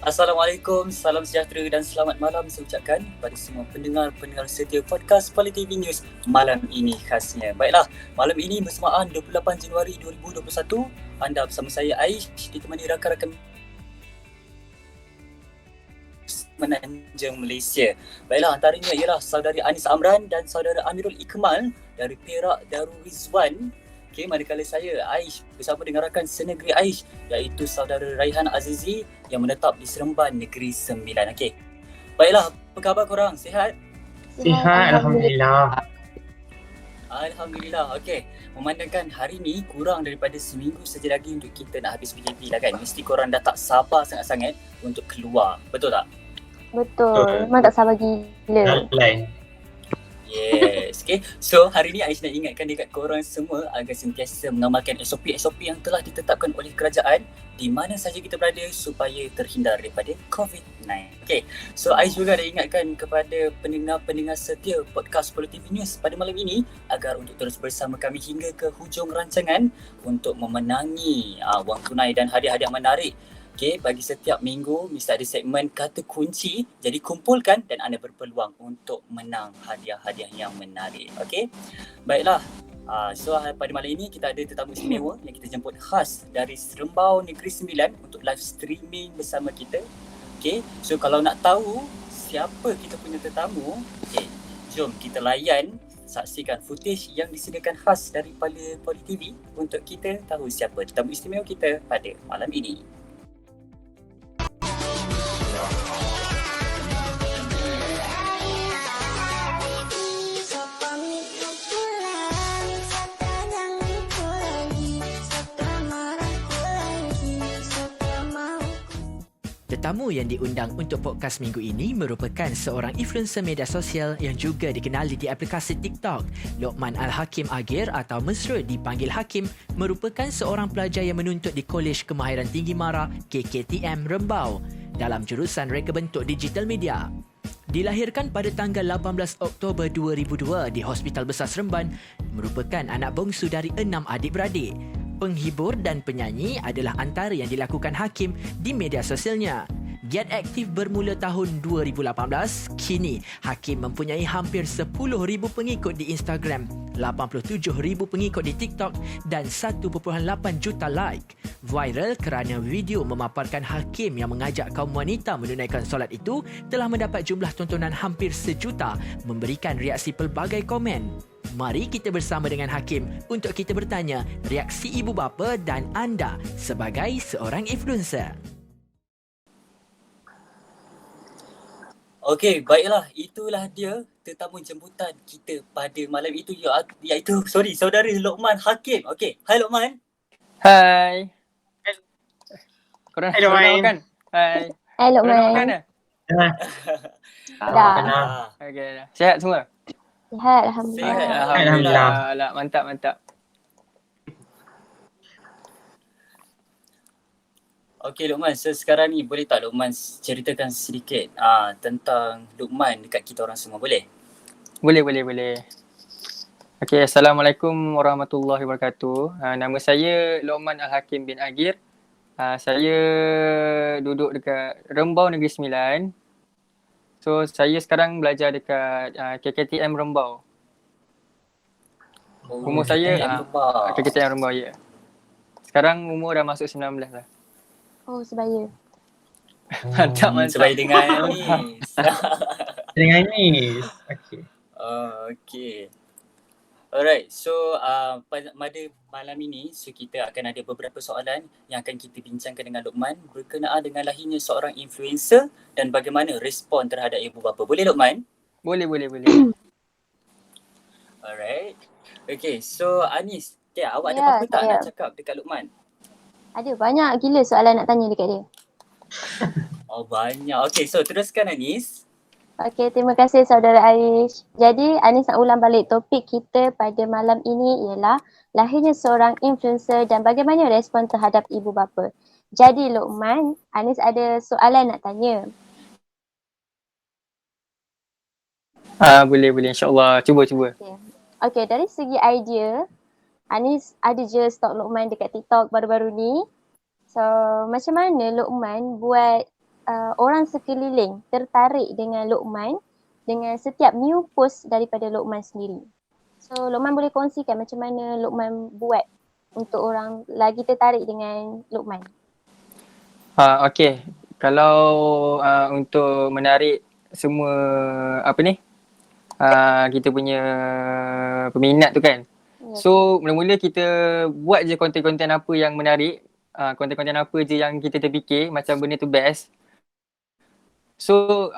Assalamualaikum, salam sejahtera dan selamat malam saya ucapkan kepada semua pendengar-pendengar setia podcast Politik News malam ini khasnya. Baiklah, malam ini bersamaan 28 Januari 2021, anda bersama saya Aish ditemani rakan-rakan Menanjung Malaysia. Baiklah, antaranya ialah saudari Anis Amran dan saudara Amirul Ikmal dari Perak Darul Rizwan. Okey, manakala saya Aish bersama dengan rakan senegeri Aish iaitu saudara Raihan Azizi yang menetap di Seremban Negeri Sembilan. Okey. Baiklah, apa khabar korang? Sihat? Sihat, Alhamdulillah. Alhamdulillah. Okey. Memandangkan hari ni kurang daripada seminggu saja lagi untuk kita nak habis PKP lah kan. Mesti korang dah tak sabar sangat-sangat untuk keluar. Betul tak? Betul. Memang tak sabar gila. Lain. Yes. Okay. So hari ni Aish nak ingatkan dekat korang semua agar sentiasa mengamalkan SOP-SOP yang telah ditetapkan oleh kerajaan di mana saja kita berada supaya terhindar daripada COVID-19. Okay. So Aish juga nak ingatkan kepada pendengar-pendengar setia podcast Politik News pada malam ini agar untuk terus bersama kami hingga ke hujung rancangan untuk memenangi wang tunai dan hadiah-hadiah menarik. Okay, bagi setiap minggu mesti ada segmen kata kunci. Jadi kumpulkan dan anda berpeluang untuk menang hadiah-hadiah yang menarik. Okay, baiklah. So pada malam ini kita ada tetamu istimewa yang kita jemput khas dari Serembau Negeri Sembilan untuk live streaming bersama kita. Okay, so kalau nak tahu siapa kita punya tetamu, okay, jom kita layan, saksikan footage yang disediakan khas daripada Poli TV untuk kita tahu siapa tetamu istimewa kita pada malam ini. Tetamu yang diundang untuk podcast minggu ini merupakan seorang influencer media sosial yang juga dikenali di aplikasi TikTok. Lokman Al-Hakim Agir atau mesra dipanggil Hakim merupakan seorang pelajar yang menuntut di Kolej Kemahiran Tinggi Mara KKTM Rembau dalam jurusan Reka Bentuk Digital Media. Dilahirkan pada tanggal 18 Oktober 2002 di Hospital Besar Seremban, merupakan anak bongsu dari 6 adik-beradik. Penghibur dan penyanyi adalah antara yang dilakukan Hakim di media sosialnya. Giat aktif bermula tahun 2018, kini Hakim mempunyai hampir 10,000 pengikut di Instagram, 87,000 pengikut di TikTok dan 1.8 juta like. Viral kerana video memaparkan Hakim yang mengajak kaum wanita menunaikan solat itu telah mendapat jumlah tontonan hampir 1 juta, memberikan reaksi pelbagai komen. Mari kita bersama dengan Hakim untuk kita bertanya reaksi ibu bapa dan anda sebagai seorang influencer. Okey, baiklah. Itulah dia tetamu jemputan kita pada malam itu iaitu saudara Lokman Hakim. Okey, hai Lokman. Hai. Korang Hai, Lokman. kan? Hai. Hai Korang dah makan Lokman. dah? Dah. Okey dah. Sihat semua? Sihat, Alhamdulillah. Sihat. Alhamdulillah. Alhamdulillah. Mantap. Okey Lokman, so sekarang ni boleh tak Lokman ceritakan sedikit tentang Lokman dekat kita orang semua, boleh? Boleh. Okey, Assalamualaikum warahmatullahi wabarakatuh. Nama saya Lokman Al-Hakim bin Agir. Saya duduk dekat Rembau Negeri Sembilan. So saya sekarang belajar dekat KKTM Rembau. Umur saya KKTM Rembau, ya. Sekarang umur dah masuk 19 lah. Oh, sebaya. Mantap. Sebaya dengan Anis. Dengan Anis. Okay. Okay. Alright, so pada malam ini kita akan ada beberapa soalan yang akan kita bincangkan dengan Luqman berkenaan dengan lahirnya seorang influencer dan bagaimana respon terhadap ibu bapa. Boleh Luqman? Boleh. Alright. Okay, so Anis, awak ada apa-apa tak nak cakap dekat Luqman? Ada banyak gila soalan nak tanya dekat dia. Oh, banyak. Okay, so teruskan Anis. Okey, terima kasih saudara Aish. Jadi Anis nak ulang balik topik kita pada malam ini ialah lahirnya seorang influencer dan bagaimana respon terhadap ibu bapa. Jadi Luqman, Anis ada soalan nak tanya. Boleh insya-Allah. Cuba. Okey, dari segi idea, Anis ada je stok Luqman dekat TikTok baru-baru ni. So, macam mana Luqman buat orang sekeliling tertarik dengan Luqman dengan setiap new post daripada Luqman sendiri. So Luqman boleh kongsikan macam mana Luqman buat untuk orang lagi tertarik dengan Luqman. Okay. Kalau untuk menarik semua kita punya peminat tu kan. So mula-mula kita buat je konten-konten apa yang menarik, konten-konten apa je yang kita terfikir macam benda tu best. So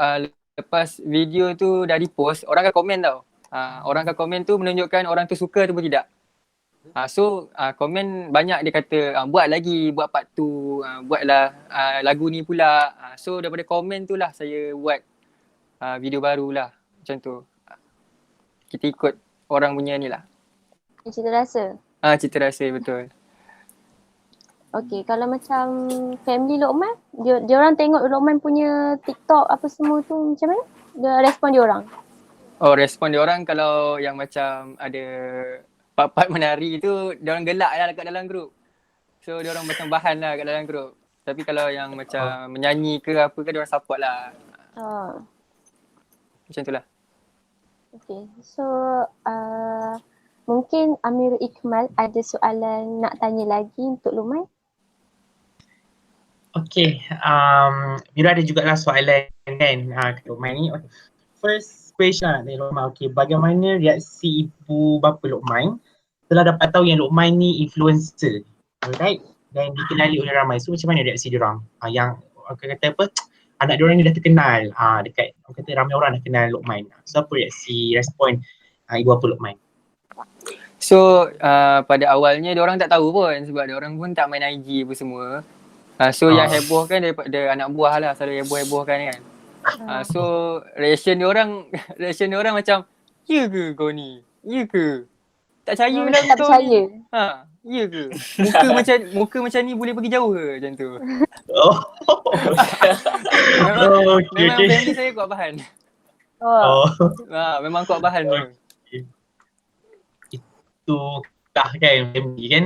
lepas video tu dah di-post, orang akan komen tau. Orang akan komen tu menunjukkan orang tu suka ataupun tidak. So komen banyak dia kata buat lagi, buat part 2, buatlah lagu ni pula. So daripada komen tu lah saya buat video baru lah macam tu. Kita ikut orang punya ni lah. Cita rasa? Cita rasa, betul. Okay, kalau macam family Luqman, dia orang tengok Luqman punya TikTok apa semua tu macam mana? Dia respon dia orang? Oh, respon dia orang kalau yang macam ada part-part menari tu, dia orang gelak lah kat dalam grup. So dia orang macam bahan lah kat dalam grup. Tapi kalau yang macam menyanyi ke apa ke, dia orang support lah. Macam tu lah. Okay, so mungkin Amirul Ikmal ada soalan nak tanya lagi untuk Luqman? Okay, Mira ada jugalah soalan kan ke Luqman ni. First question dari Luqman, okay, bagaimana reaksi ibu bapa Luqman setelah dapat tahu yang Luqman ni influencer, alright, dan dikenali oleh ramai. So macam mana reaksi diorang? Yang orang kata apa, anak diorang ni dah terkenal, dekat orang kata ramai orang dah kenal Luqman. So apa respon ibu bapa Luqman? So pada awalnya diorang tak tahu pun sebab diorang pun tak main IG apa semua. So yang heboh kan daripada anak buah lah, selalu heboh-hebohkan kan. So reaction diorang macam, ya ke kau ni? Ya ke? Tak percaya lah tak percaya. Ya ke? Muka macam ni boleh pergi jauh ke? Macam tu. Memang family saya kuat bahan. Memang kuat bahan tu. Itu dah kan family kan.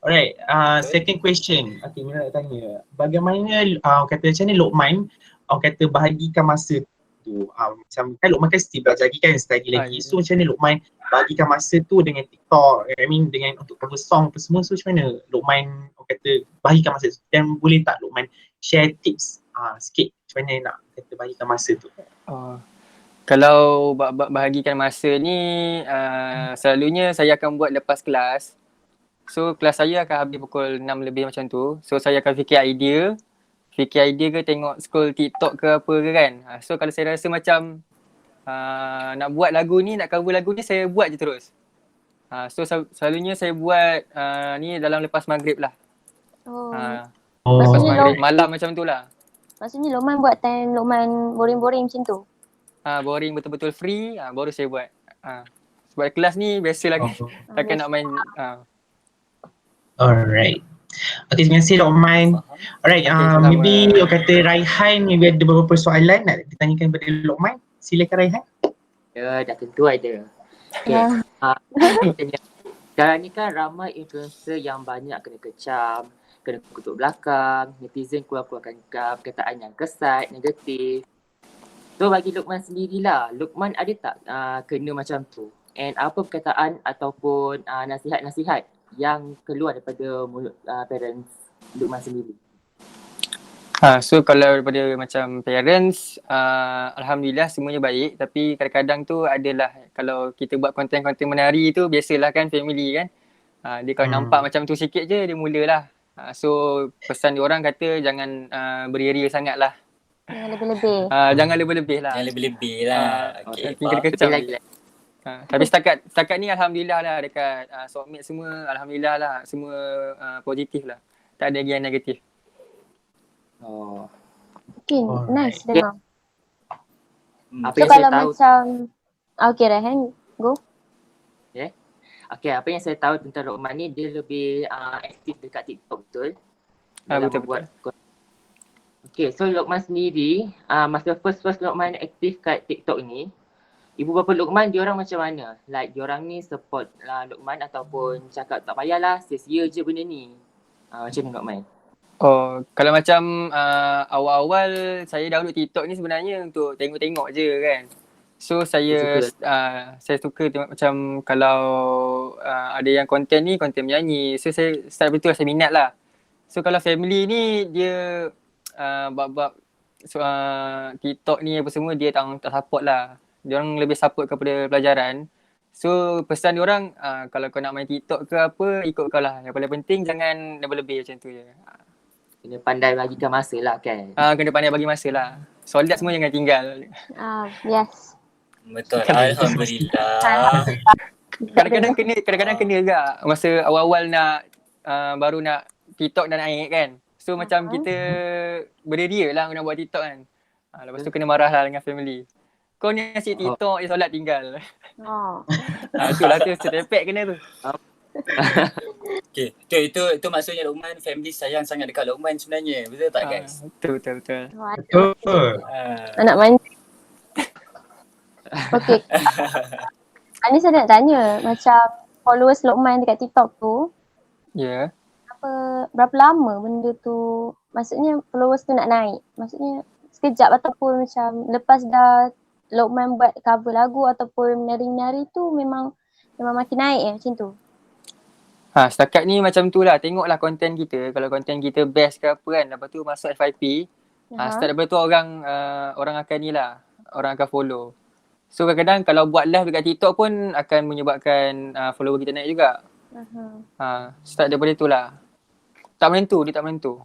Alright, second question. Okay, Mira nak tanya. Bagaimana kata macam ni Luqman kata bahagikan masa tu. Macam kan Luqman kan still belajar lagi kan lagi. So macam mana Luqman bahagikan masa tu dengan TikTok, dengan untuk cover song apa semua. So macam mana Luqman kata bahagikan masa tu. Dan boleh tak Luqman share tips sikit macam mana nak kata bahagikan masa tu. Kalau bahagikan masa ni selalunya saya akan buat lepas kelas. So kelas saya akan habis pukul 6 lebih macam tu. So saya akan fikir idea ke tengok scroll TikTok ke apa ke kan. So kalau saya rasa macam nak buat lagu ni, nak cover lagu ni, saya buat je terus. So selalunya saya buat ni dalam lepas maghrib lah. Lepas maghrib malam macam tu lah. Maksudnya Luqman buat time Luqman boring-boring macam tu? Boring betul-betul free, baru saya buat. Sebab kelas ni biasalah kan. Takkan nak main. Alright. Okay, terima kasih Luqman. Alright, maybe kata Raihan maybe ada beberapa soalan nak ditanyakan kepada Luqman. Silakan Raihan. Ya, dah tentu ada. Okay. Sekarang ni kan ramai influencer yang banyak kena kecam, kena kutuk belakang, netizen keluarkan perkataan yang kesat, negatif. So bagi Luqman sendirilah, Luqman ada tak kena macam tu? And apa perkataan ataupun nasihat-nasihat yang keluar daripada mulut parents Luqman sendiri? So kalau daripada macam parents, Alhamdulillah semuanya baik. Tapi kadang-kadang tu adalah kalau kita buat konten-konten menari tu biasalah kan family kan. Dia kalau nampak macam tu sikit je dia mulalah. So pesan diorang kata jangan beria-ria sangat lah. Jangan lebih-lebih. Jangan lebih-lebih lah. Jangan lebih-lebih lah. Okay, Okay, kena faham. kecam Lebih lagi. tapi setakat ni Alhamdulillah lah dekat soulmate semua Alhamdulillah lah. Semua positif lah. Tak ada lagi yang negatif. Oh. Okay, nice dengar. Apa So yang saya kalau tahu, macam, okay Rehan, go. okay, apa yang saya tahu tentang Luqman ni, dia lebih aktif dekat TikTok, betul? Betul-betul. Okay, so Luqman sendiri, masa first Luqman aktif kat TikTok ni, ibu bapa Luqman diorang macam mana? Like diorang ni support Luqman ataupun cakap tak payahlah, sia-sia je benda ni. Macam mana Luqman? Oh, kalau macam awal-awal saya download TikTok ni sebenarnya untuk tengok-tengok je kan. So saya suka tengok macam kalau ada yang konten ni, konten menyanyi. So saya start betul saya minat lah. So kalau family ni dia bab-bab TikTok ni apa semua dia tak support lah. Dia orang lebih support kepada pelajaran. So pesan diorang kalau kau nak main TikTok ke apa ikut kau lah. Yang paling penting jangan lebih-lebih macam tu je. Kena pandai bagikan masa lah kan? Kena pandai bagi masa lah. Solat semua jangan tinggal. Yes. Betul. Alhamdulillah. Kadang-kadang kena juga masa awal-awal nak baru nak TikTok dah naik kan. So macam kita beria lah nak buat TikTok kan. Lepas tu kena marah lah dengan family. Kau ni asyik TikTok, solat tinggal. Itulah tu, setepek kena tu. Okay, itu maksudnya Luqman family sayang sangat dekat Luqman sebenarnya. Betul tak guys? Betul. Betul. Anak manja. Okay. Ni saya nak tanya, macam followers Luqman dekat TikTok tu, Ya. berapa lama benda tu, maksudnya followers tu nak naik? Maksudnya sekejap ataupun macam lepas dah Luqman buat cover lagu ataupun menari-menari tu memang makin naik macam tu? Setakat ni macam tu lah. Tengoklah konten kita. Kalau konten kita best ke apa kan. Lepas tu masuk FYP. Start daripada tu orang akan ni lah. Orang akan follow. So kadang-kadang kalau buat live dekat TikTok pun akan menyebabkan follower kita naik juga. Start daripada tu lah. Tak menentu, dia tak menentu.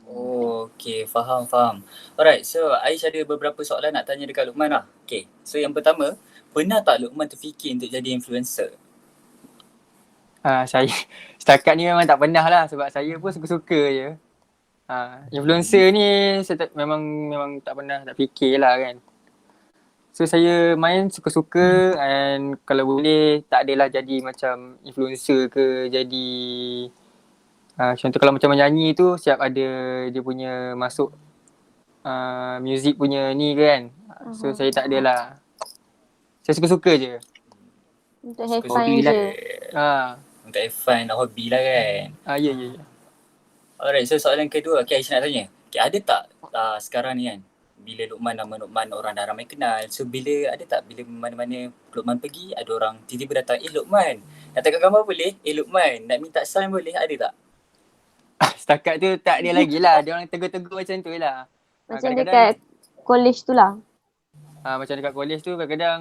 Oh, okay. Faham. Alright, so Aish ada beberapa soalan nak tanya dekat Luqman lah. Okay, so yang pertama, pernah tak Luqman terfikir untuk jadi influencer? Saya setakat ni memang tak pernah lah sebab saya pun suka-suka je. Influencer ni saya memang tak pernah tak fikir lah kan. So saya main suka-suka and kalau boleh tak adalah jadi macam influencer ke jadi contoh kalau macam menyanyi tu siap ada dia punya masuk music punya ni kan. So saya tak adalah. Saya suka-suka je. Untuk have fun je. Untuk have fun, nak hobi lah kan. Ya. Alright, so soalan kedua, okay, Aisyah nak tanya. Okay, ada tak sekarang ni kan, bila nama Luqman orang dah ramai kenal. So bila mana-mana Luqman pergi, ada orang tiba-tiba datang, Luqman, nak tengok gambar boleh? Luqman, nak minta sign boleh? Ada tak? Setakat tu tak ada lagi lah. Dia orang tegur-tegur macam tu lah. Macam dekat college tu lah. Macam dekat college tu kadang-kadang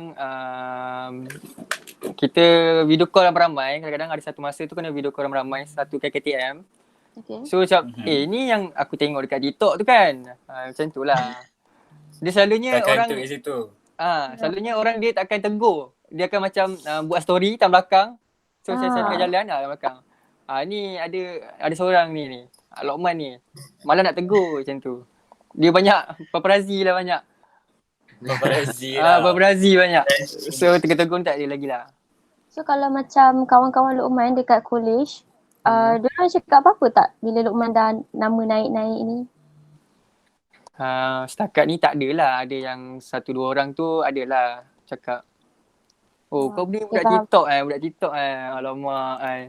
kita video call ramai-ramai. Kadang-kadang ada satu masa tu kena video call ramai-ramai satu KTM. Okay. So macam ni yang aku tengok dekat TikTok tu kan. Macam tu lah. Dia selalunya Takkan orang tu kat situ. selalunya orang dia takkan tegur. Dia akan macam buat story kat belakang. So saya tengah jalan kat belakang. Ni ada seorang ni Luqman ni. Malah nak tegur macam tu. Dia banyak paparazzi lah banyak. Paparazzi banyak. So tegur-tegur tak ada lagi lah. So kalau macam kawan-kawan Luqman dekat college, diorang cakap apa-apa tak bila Luqman dah nama naik-naik ni? Setakat ni tak adalah. Ada yang 1-2 orang tu adalah cakap, kau ni budak TikTok budak TikTok alamak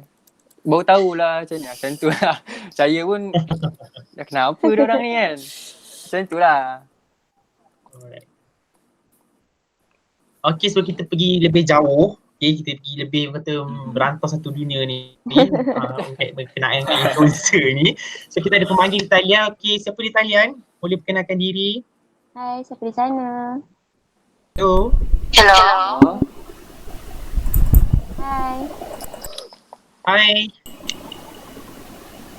baru tahulah macam tu lah. Saya pun dah kenapa diorang ni kan. Macam tu lah. Alright. Okay, so kita pergi lebih jauh. Okay, kita pergi lebih kata berantau satu dunia ni. Berkenaan dengan influencer ni. So kita ada pemanggil di talian. Okay, siapa di talian? Boleh perkenalkan diri. Hai, siapa di sana? Hello. Hello. Hai. Hai.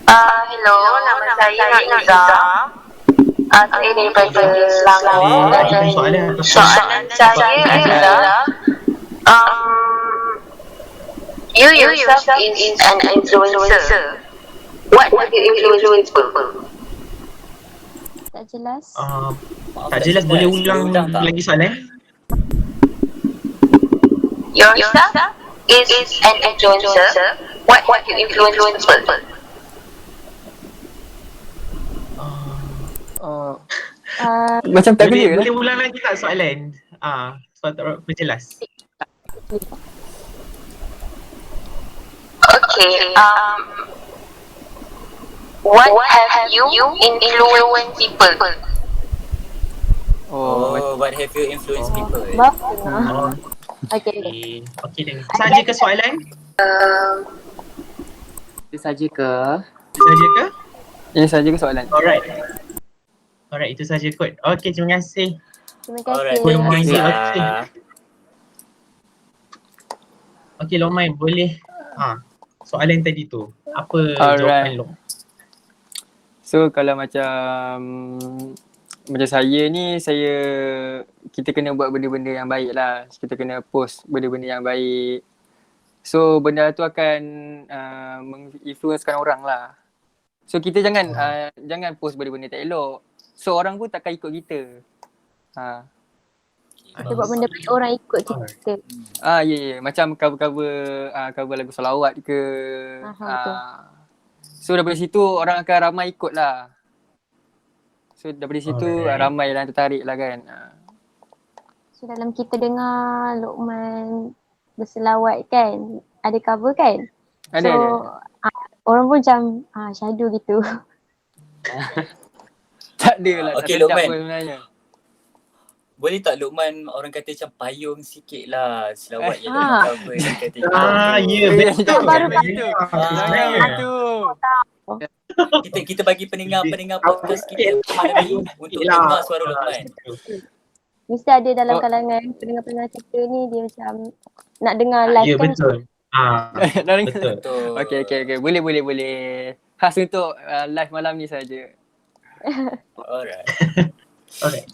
Hello, nama saya Iza. Saya daripada Selangor. Ada soalan atau Soalan saya adalah, you yourself is an influencer. What have you influenced people? Tak jelas. Maaf, tak jelas, boleh ulang tak? lagi soalan? Yourself is an influencer. What have you influenced people? Macam tak clear lah. Boleh ulang lagi tak soalan? Soalan tak berapa jelas. Okay. What have you influenced people? What have you influenced people? Maaf. Okay. Okay then. Saja ke soalan? Itu saja ke? Saja ke? Ini saja ke soalan? Alright, itu saja kot. Okay, terima kasih. Terima Alright, kasih. terima kasih. Okay, Lokman, boleh soalan tadi tu. Apa Alright. jawapan Lok? So kalau macam saya ni, kita kena buat benda-benda yang baik lah. Kita kena post benda-benda yang baik. So benda tu akan menginfluencekan orang lah. So kita jangan post benda-benda tak elok. So orang pun takkan ikut kita. Kita buat benda baik, orang ikut kita. Ya. Macam cover lagu solawat ke. Betul. So daripada situ orang akan ramai ikut lah. So daripada situ ramai yang tertarik lah kan. So dalam kita dengar Lokman berselawat kan, ada cover kan? Ada. Orang pun macam syahdu gitu. Tak ada lah. Okay, tak sedap Lokman. pun sebenarnya. Boleh tak Lokman orang kata macam payung sikit lah selawat yang cover yang kata Ya, betul. Baru begitu. Jangan begitu. kita bagi pendengar podcast kita malam ni untuk dengar suara Lokman. Mesti ada dalam kalangan pendengar-pendengar kita ni, dia macam nak dengar live Ya, kan. betul. Betul. Betul. Okay. Boleh. Khas untuk live malam ni saja. Alright. Alright.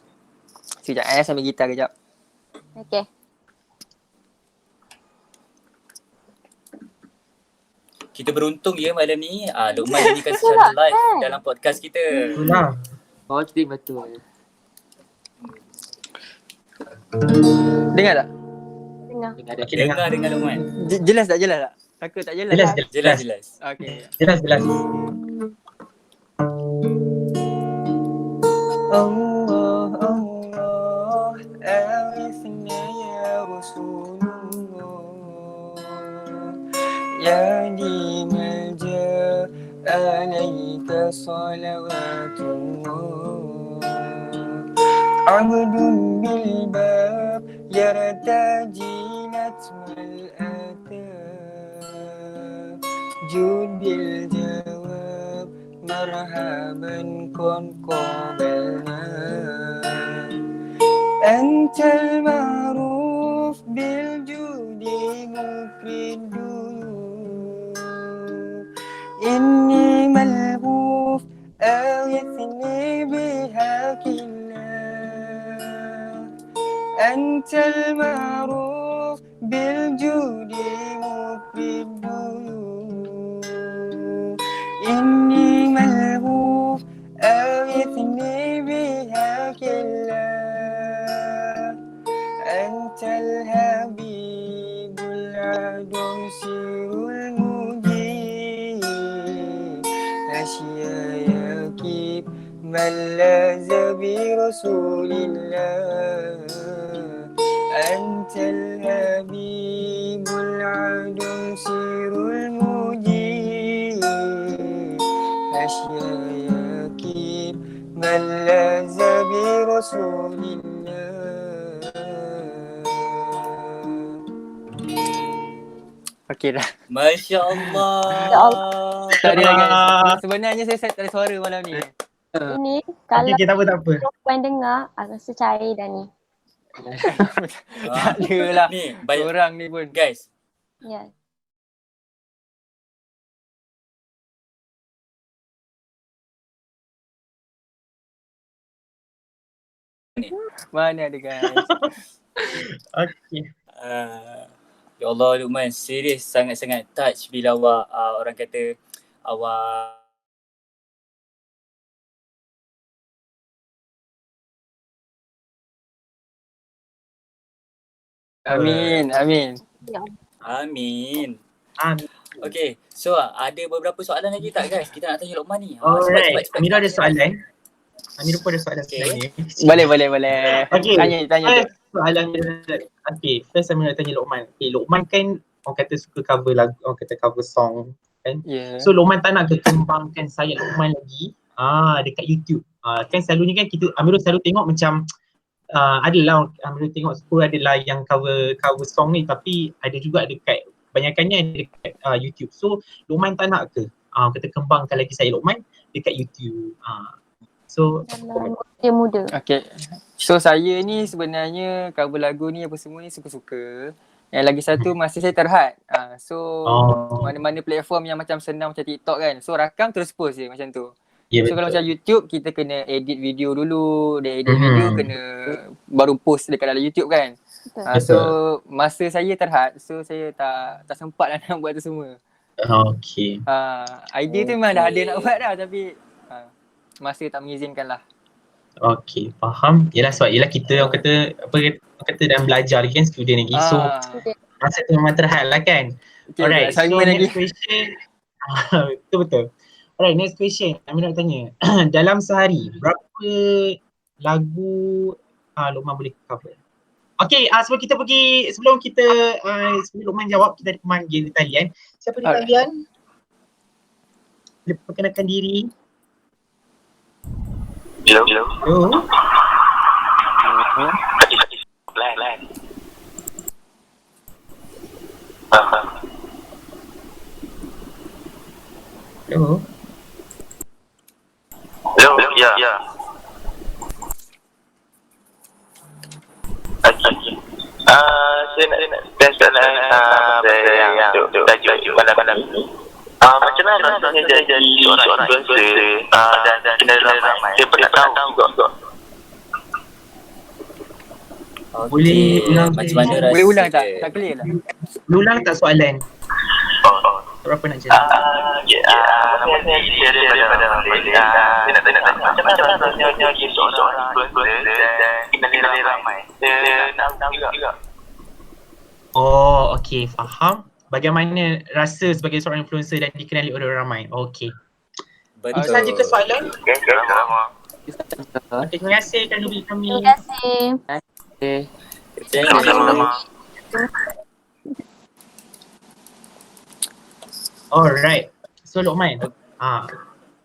Sekejap sambil gitar kejap. Okay. Kita beruntung ya malam ni Lokman nyanyikan secara live dalam podcast kita. Itulah. Betul. Dengar tak? Dengar. Dengar Lokman. Jelas tak? Takut tak jelas? Jelas. Okay. Jelas. Allah Arifna ya Rasulullah Ya di malja alaika salawatullah Abdun bil bab yartaji natmal atab Jud bil jawab marhaban kun qabalna Antal ma'ruf bil judi mukrid Inni malhuf aghithni bihaqillah Antal ma'ruf bil judi mukrid Inni malhuf aghithni bihaqillah Antal habibul adun sirul mujib Asya yakib malaza bi rasulillah Antal habibul adun sirul mujib Asya yakib malaza bi rasulillah Okay dah. Masya Allah. Tak ada lah guys. Sebenarnya saya tak ada suara malam ni. Ini Okay, kalau okay, tak apa. perempuan dengar, rasa cair dah ni. Tak ada lah. Ni, banyak Korang ni pun. guys. Ya. Mana ada guys. Okay. Ya Allah Luqman, serius sangat-sangat touch bila awak orang kata awak Amin. Amin. Amin. Okay, so ada beberapa soalan lagi tak guys? Kita nak tanya Luqman ni. Alright, cepat. Amirul ada Tanya, soalan. Amirul pun ada soalan Okay. sebenarnya. Boleh. Okay. Tanya tu. Soalan okay, first Amirul nak tanya Luqman. Okay, Luqman kan orang kata suka cover lagu, orang kata cover song kan. Ya. So Luqman tak nak kembangkan sayap Luqman lagi dekat YouTube. Kan selalunya kan kita Amirul selalu tengok macam adalah Amirul tengok suka adalah yang cover song ni, tapi ada juga dekat banyakannya ada dekat YouTube. So Luqman tak nak ke kita kembangkan lagi sayap Luqman dekat YouTube. So Dalam dia muda. Okay. So saya ni sebenarnya cover lagu ni apa semua ni suka-suka. Yang lagi satu masa saya terhad. So mana-mana platform yang macam senang macam TikTok kan. So rakam terus post je macam tu. ya, So kalau betul. macam YouTube kita kena edit video dulu. Dia edit video kena baru post dekat dalam YouTube kan. Betul. So masa saya terhad, so saya tak sempat lah nak buat tu semua. Okay. Idea tu memang dah ada nak buat dah tapi masa tak mengizinkan lah. Okay, faham. Yelah sebab kita orang kata dalam belajar lagi kan, student lagi. So masa tu memang terhad lah kan. Okay, Alright, so assignment next lagi. question. Betul. Alright, next question. Amin nak tanya. Dalam sehari, berapa lagu Luqman boleh cover? Okay, sebelum Luqman jawab, kita ada pemanggil di talian. Siapa di talian? Boleh perkenalkan diri. Hello. Line. Hello. Ya. Saya nak soalan yang untuk tajuk malam ini. Macam mana rasanya jadi seorang influencer dan kenal ramai? Saya pun nak tahu juga. Boleh ulang macam mana rasa Boleh ulang tak? dia? Tak clear lah. Boleh ulang tak soalan? Berapa nak jelas? Namanya saya daripada Malaysia. Saya nak tanya macam mana rasanya jadi seorang influencer dan kenal ramai? Saya nak tahu juga. Oh, okay, faham. Bagaimana rasa sebagai seorang influencer dan dikenali oleh orang ramai? Okay. Betul. Itu saja ke soalan? Okay, selamat. Okay, terima kasih kerana beri kami. Terima kasih. Sama-sama. Alright. So Luqman.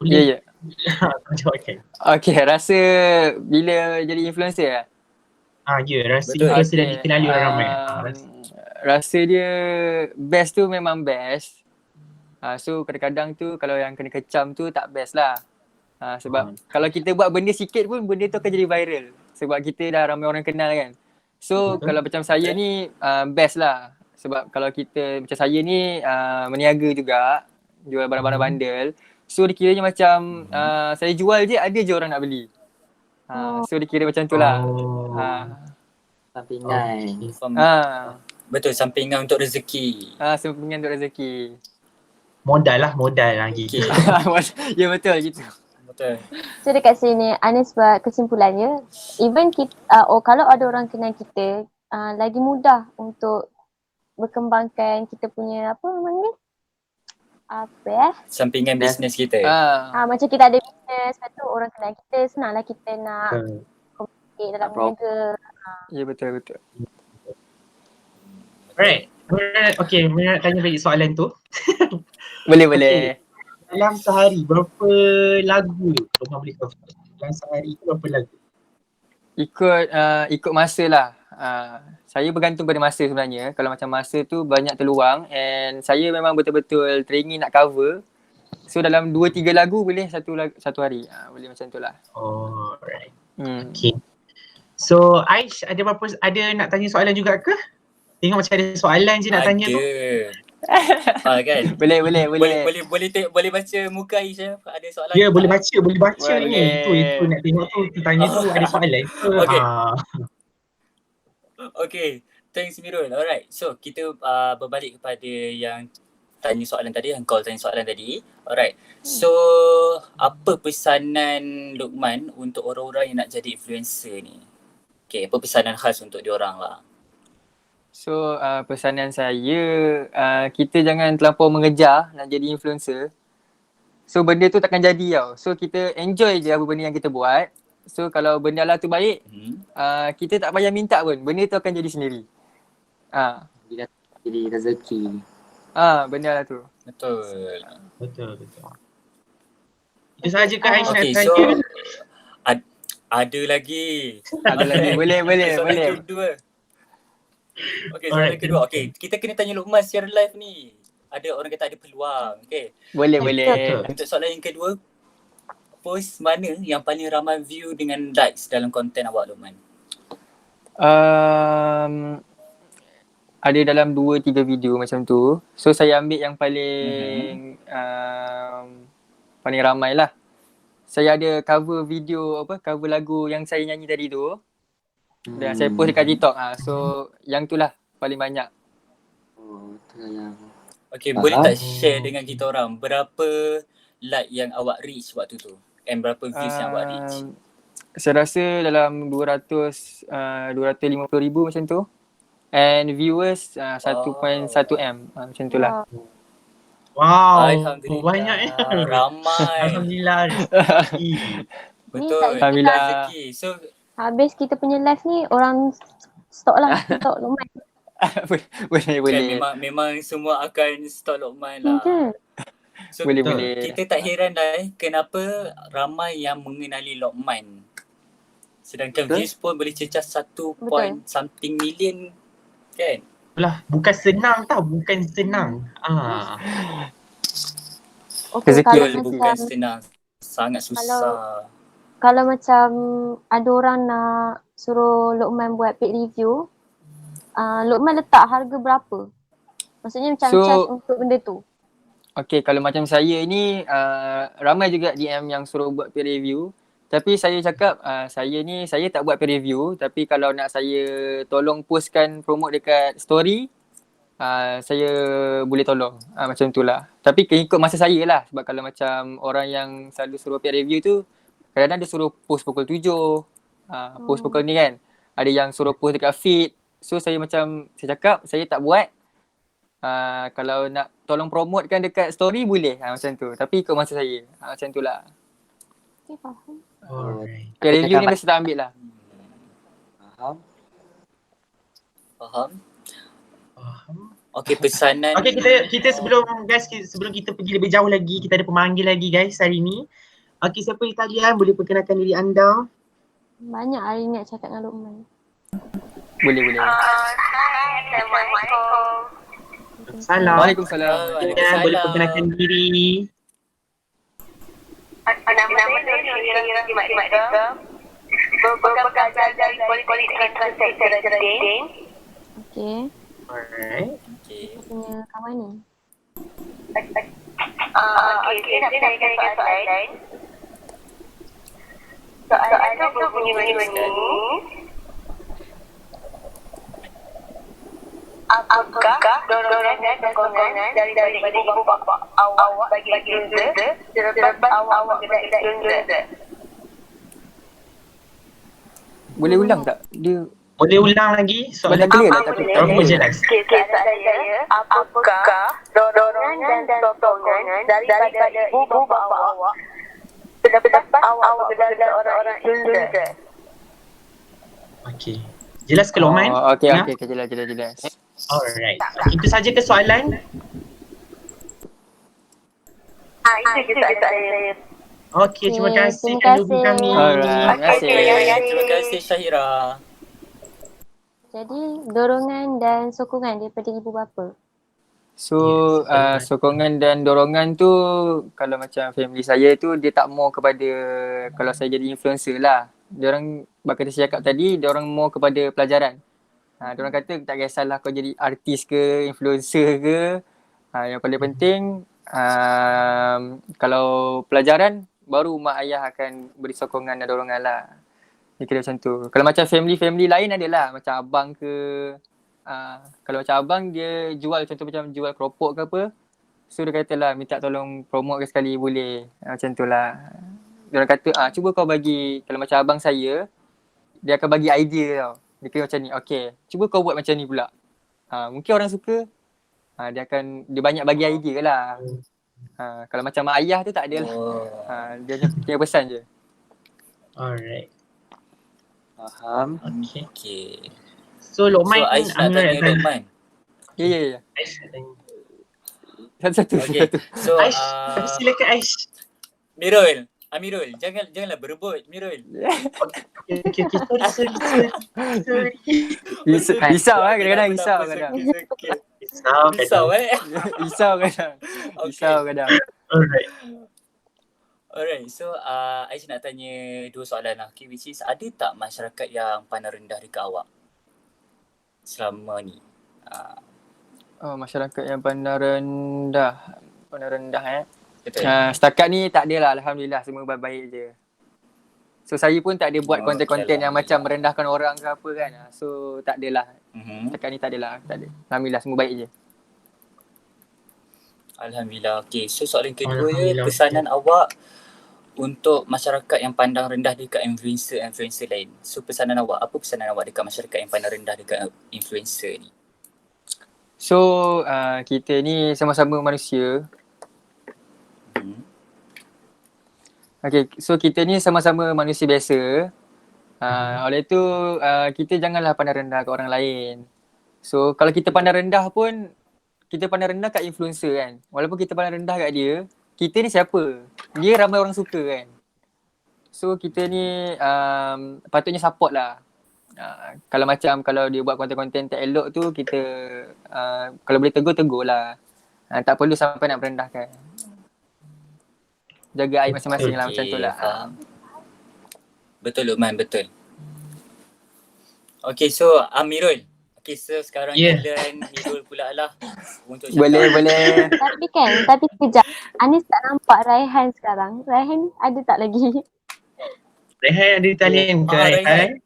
Ya. Okay. Okay, rasa bila jadi influencer lah? Ya, rasa Betul. influencer dan dikenali orang ramai. Rasa dia best tu memang best. So kadang-kadang tu kalau yang kena kecam tu tak best lah. Sebab kalau kita buat benda sikit pun benda tu akan jadi viral. Sebab kita dah ramai orang kenal kan. So kalau macam saya ni best lah. Sebab kalau kita macam saya ni meniaga juga, jual barang-barang bandel. So dikiranya macam saya jual je ada je orang nak beli. So dikira macam tu lah. Sampingan. Betul, sampingan untuk rezeki. Sampingan untuk rezeki. Modal lagi. Okay. Ya betul gitu. Betul. So dekat sini Anis buat kesimpulannya, even kita, kalau ada orang kenal kita, lagi mudah untuk berkembangkan kita punya apa namanya? Sampingan bisnes kita. Macam kita ada bisnes, lepas tu orang kenal kita, senanglah kita nak communicate dalam berniaga. Ya betul. Alright. Okay, Mira nak tanya balik soalan tu. Boleh. Dalam sehari, berapa lagu Luqman boleh cover? Dalam sehari tu berapa lagu? Ikut masa lah. Saya bergantung pada masa sebenarnya. Kalau macam masa tu banyak terluang and saya memang betul-betul teringin nak cover. So dalam 2-3 lagu boleh satu hari. Boleh macam tu lah. Alright. Hmm. Okay. So Aish ada nak tanya soalan juga ke? Tengok macam ada soalan je nak tanya tu. Kan? Boleh baca muka Aish ya? Ada soalan? Ya, boleh baca Boleh. ni. Itu nak tengok tu tanya tu ada soalan ke? Okay. Okay, thanks Mirul. Alright, so kita berbalik kepada yang tanya soalan tadi, yang call tanya soalan tadi. Alright, so apa pesanan Luqman untuk orang-orang yang nak jadi influencer ni? Okay, apa pesanan khas untuk diorang lah? So pesanan saya, kita jangan terlampau mengejar nak jadi influencer. So benda tu takkan jadi tau. So kita enjoy je apa benda yang kita buat. So kalau benda lah tu baik, kita tak payah minta pun. Benda tu akan jadi sendiri. Jadi rezeki. Benda lah tu. Betul. Itu saja ke Aish nak Okay, tanya? so ada lagi. Boleh. Soalan kedua. Okay, soalan kedua. Okay, kita kena tanya Luqman secara live ni. Ada orang kata ada peluang. Okay. Boleh. Untuk soalan yang kedua, post mana yang paling ramai view dengan likes dalam konten awak, Luqman? Ada dalam 2-3 video macam tu. So saya ambil yang paling paling ramai lah. Saya ada cover video cover lagu yang saya nyanyi tadi tu. Dan saya post dekat TikTok. So yang tu lah paling banyak. Itulah yang Okay, boleh tak share dengan kita orang berapa like yang awak reach waktu tu? And berapa views yang awak reach? Saya rasa dalam 250,000 macam tu. And viewers 1.1M macam tu lah. Wow, Alhamdulillah. banyak ya. Ramai. Alhamdulillah. Betul. Alhamdulillah. Rezeki. So Habis kita punya live ni orang stop lah TikTok Luqman. boleh. Memang semua akan stop Luqman lah. So Boleh. kita tak heran dah kenapa ramai yang mengenali Luqman. Sedangkan views pun boleh cecah 1 point something million kan? Lah, bukan senang. Okay, kalau Bukan macam senang. Sangat susah. kalau macam ada orang nak suruh Luqman buat paid review, Luqman letak harga berapa? Maksudnya macam charge untuk benda tu. Okay, kalau macam saya ni ramai juga DM yang suruh buat peer review. Tapi saya cakap saya tak buat peer review. Tapi kalau nak saya tolong postkan promote dekat story, saya boleh tolong. Macam tu lah. Tapi ikut masa saya lah. Sebab kalau macam orang yang selalu suruh peer review tu, kadang-kadang dia suruh post pukul 7. Post pukul ni kan. Ada yang suruh post dekat feed. So saya cakap saya tak buat. Kalau nak tolong promote kan dekat story boleh macam tu. Tapi ikut masa saya. Macam tu lah. Okay, faham. Alright. Okay, review ni mesti tak ambil lah. Faham? Okay, pesanan. Okay, kita sebelum kita pergi lebih jauh lagi, kita ada pemanggil lagi guys hari ni. Okay, siapa di talian boleh perkenalkan diri anda? Banyak hari ni nak cakap dengan Luqman. Boleh. Salam. Waalaikumsalam. Boleh perkenalkan diri. Nama saya Nurul Mak Deka. Beberapa dari Politeknik Transaksi Radin. Okay. Alright. Okay. Kita punya kawan ni. Okay, saya nak tanyakan soalan. Soalan tu berbunyi macam ni. Apakah dorongan dan sokongan daripada ibu bapa awak bagi influencer selepas awak menjadi influencer? Boleh ulang tak? Dia Boleh ulang lagi soalan clear tak? Tapi Kamu jelas. Soalan saya, apakah dorongan dan sokongan daripada ibu bapa awak selepas awak menjadi seorang influencer? Okay. Jelas ke Luqman? Okay, Ya? jelas. Alright. Itu saja ke soalan? Itu je soalan saya. Okay, terima kasih terima kerana hubungi kasih. kami. Alright, terima kasih. Terima kasih Syahira. Jadi dorongan dan sokongan daripada ibu bapa. So Yes, sokongan dan dorongan tu kalau macam family saya tu dia tak more kepada kalau saya jadi influencer lah. Diorang bakal saya cakap tadi, diorang more kepada pelajaran. Diorang kata tak kisahlah kau jadi artis ke, influencer ke. Yang paling penting kalau pelajaran baru mak ayah akan beri sokongan dan dorongan lah. Dia kira macam tu. Kalau macam family lain adalah macam abang ke. Kalau macam abang dia jual contoh macam jual keropok ke apa. So dia kata lah minta tolong promote ke sekali boleh. Macam tu lah. Dia orang kata cuba kau bagi, kalau macam abang saya dia akan bagi idea tau. Dia kira macam ni, okay cuba kau buat macam ni pula. Mungkin orang suka. Dia banyak bagi idea lah. Kalau macam mak ayah tu tak ada lah. Dia hanya pesan je. Alright. Faham. Okay. So Luqman, Aish nak tanya Luqman. Ya. Aish nak tanya. Satu. Okay. So Aish, silakan Aish. Amirul, janganlah berebut Mirul. Okay. Sorry. Risau kadang-kadang risau kadang. Risau Risau kadang. Alright. So Aish nak tanya 2 soalan lah. Okay, which is ada tak masyarakat yang pandang rendah dekat awak selama ni? Masyarakat yang pandang rendah Betul. Setakat ni tak ada lah, alhamdulillah semua baik-baik je. So saya pun tak ada buat konten-konten yang macam merendahkan orang ke apa kan. So tak adalah. Setakat ni tak adalah, tak ada. Alhamdulillah semua baik je. Alhamdulillah. Okay, so soalan kedua pesanan awak untuk masyarakat yang pandang rendah dekat influencer lain. So pesanan awak, apa pesanan awak dekat masyarakat yang pandang rendah dekat influencer ni? So kita ni sama-sama manusia. Okay, so kita ni sama-sama manusia biasa. Oleh itu kita janganlah pandang rendah kat orang lain. So kalau kita pandang rendah pun, kita pandang rendah kat influencer kan. Walaupun kita pandang rendah kat dia, kita ni siapa? Dia ramai orang suka kan. So kita ni patutnya support lah. Kalau dia buat konten-konten tak elok tu, kita kalau boleh tegur lah. Tak perlu sampai nak merendahkan. Jaga aib masing-masing lah, macam tu lah. Betul Luqman, betul. Okay, so Amirul. Okay, so sekarang giliran Mirul pula lah untuk cakap. Boleh. Tapi sekejap. Anis tak nampak Raihan sekarang. Raihan ada tak lagi? Raihan ada talian ke Raihan?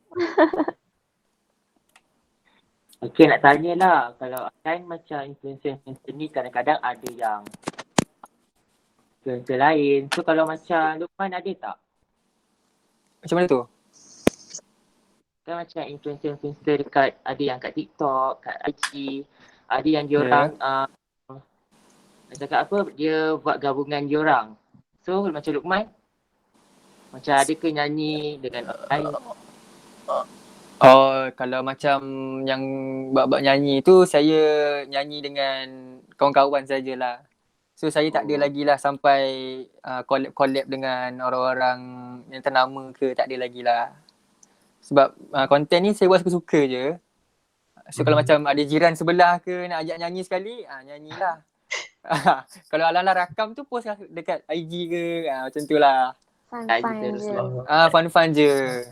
Okay, nak tanya lah. Kalau kan macam influencer ni kadang-kadang ada yang influencer lain. So kalau macam Luqman ada tak? Macam mana tu? Kan macam influencer dekat, ada yang kat TikTok, kat IG, ada yang diorang cakap apa, dia buat gabungan diorang. So macam Luqman, macam ada ke nyanyi dengan lain? Kalau macam yang bab-bab nyanyi tu, saya nyanyi dengan kawan-kawan sajalah. So saya tak ada lagi lah sampai collab dengan orang-orang yang ternama ke, tak ada lagi lah. Sebab konten ni saya buat suka-suka je. So kalau macam ada jiran sebelah ke nak ajak nyanyi sekali, nyanyilah. Kalau ala-ala rakam tu post dekat IG ke, macam tu lah. Fun je.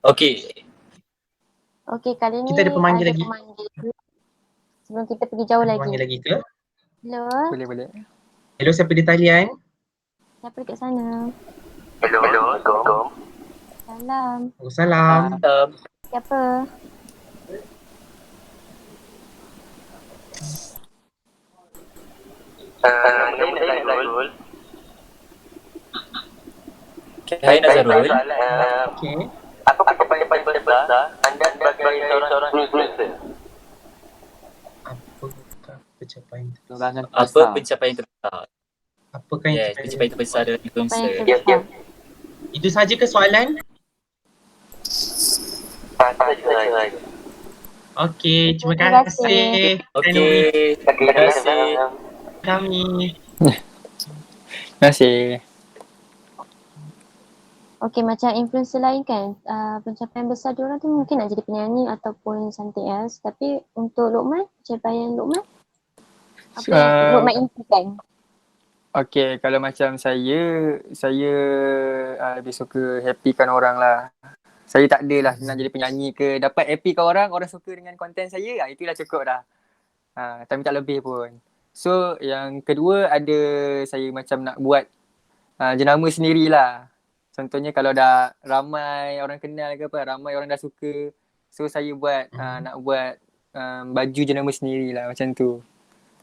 Okay, kali ni kita ada pemanggil lagi. Sebelum kita pergi jauh lagi. Pemanggil lagi ke? Hello. Boleh. Hello, siapa di talian? Siapa dekat sana? Hello. Salam. Salam. Siapa? Nazarul. Hai Nazarul. Okay. Apa pencapaian paling besar anda sebagai seorang influencer? Apakah pencapaian terbesar? Apakah yang pencapaian terbesar dalam influencer? Itu saja ke soalan? Okey, terima kasih. Okey, terima kasih. Kami. Terima kasih. Okay, macam influencer lain kan, pencapaian besar diorang tu mungkin nak jadi penyanyi ataupun something else. Tapi untuk Luqman, pencapaian Luqman, apa yang Luqman impikan? Okay, kalau macam saya lebih suka happykan orang lah. Saya tak adalah nak jadi penyanyi ke, dapat happykan orang suka dengan konten saya, itulah cukup dah. Tak minta lebih pun. So, yang kedua ada saya macam nak buat jenama sendirilah. Contohnya kalau dah ramai orang kenal ke apa, ramai orang dah suka. So, saya nak buat baju jenama sendirilah macam tu.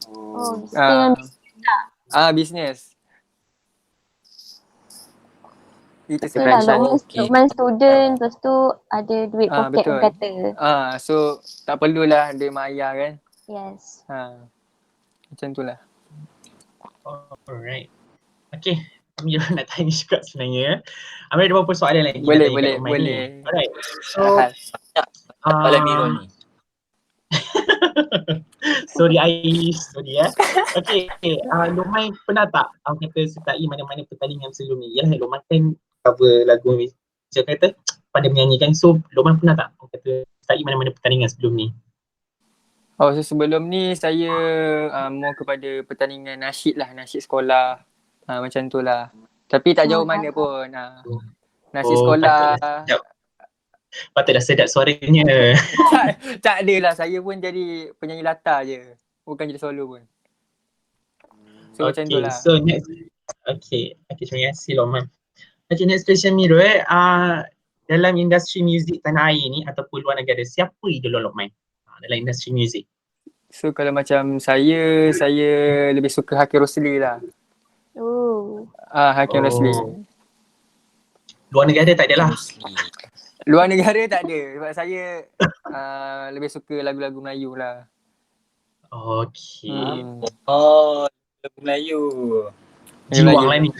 Oh, dengan Bisnes. Itu betul lah, sebenarnya. Luqman student, lepas tu ada duit poket betul. orang kata. So tak perlulah dia mayar kan. Yes. Macam tu lah. Alright. Okay, kami juga nak tanya juga sebenarnya. Amir ada beberapa soalan lagi. Boleh. Alright. So, Soalan Mirul ni. sorry Aish, Okay, Luqman pernah tak kata sukai mana-mana pertandingan sebelum ni? Ya, Luqman kan cover lagu ni. Saya kata pada menyanyi kan. So, Luqman pernah tak kata sukai mana-mana pertandingan sebelum ni? So sebelum ni saya more kepada pertandingan nasyid lah, nasyid sekolah. Macam tu lah. Tapi tak jauh mana pun. Nasyid sekolah. Patutlah sedap suaranya. Tak adalah, saya pun jadi penyanyi latar je. Bukan jadi solo pun. So macam tu lah. So next, terima kasih Luqman. Okay, next question Mirul. Dalam industri muzik tanah air ni ataupun luar negara, siapa idola Luqman dalam industri muzik? So kalau macam saya lebih suka Hakim Rosli lah. Hakim Rosli. Luar negara tak adalah. Luar negara tak ada sebab saya lebih suka lagu-lagu Melayu lah. Okay. Lagu Melayu. Jiwang lah ni,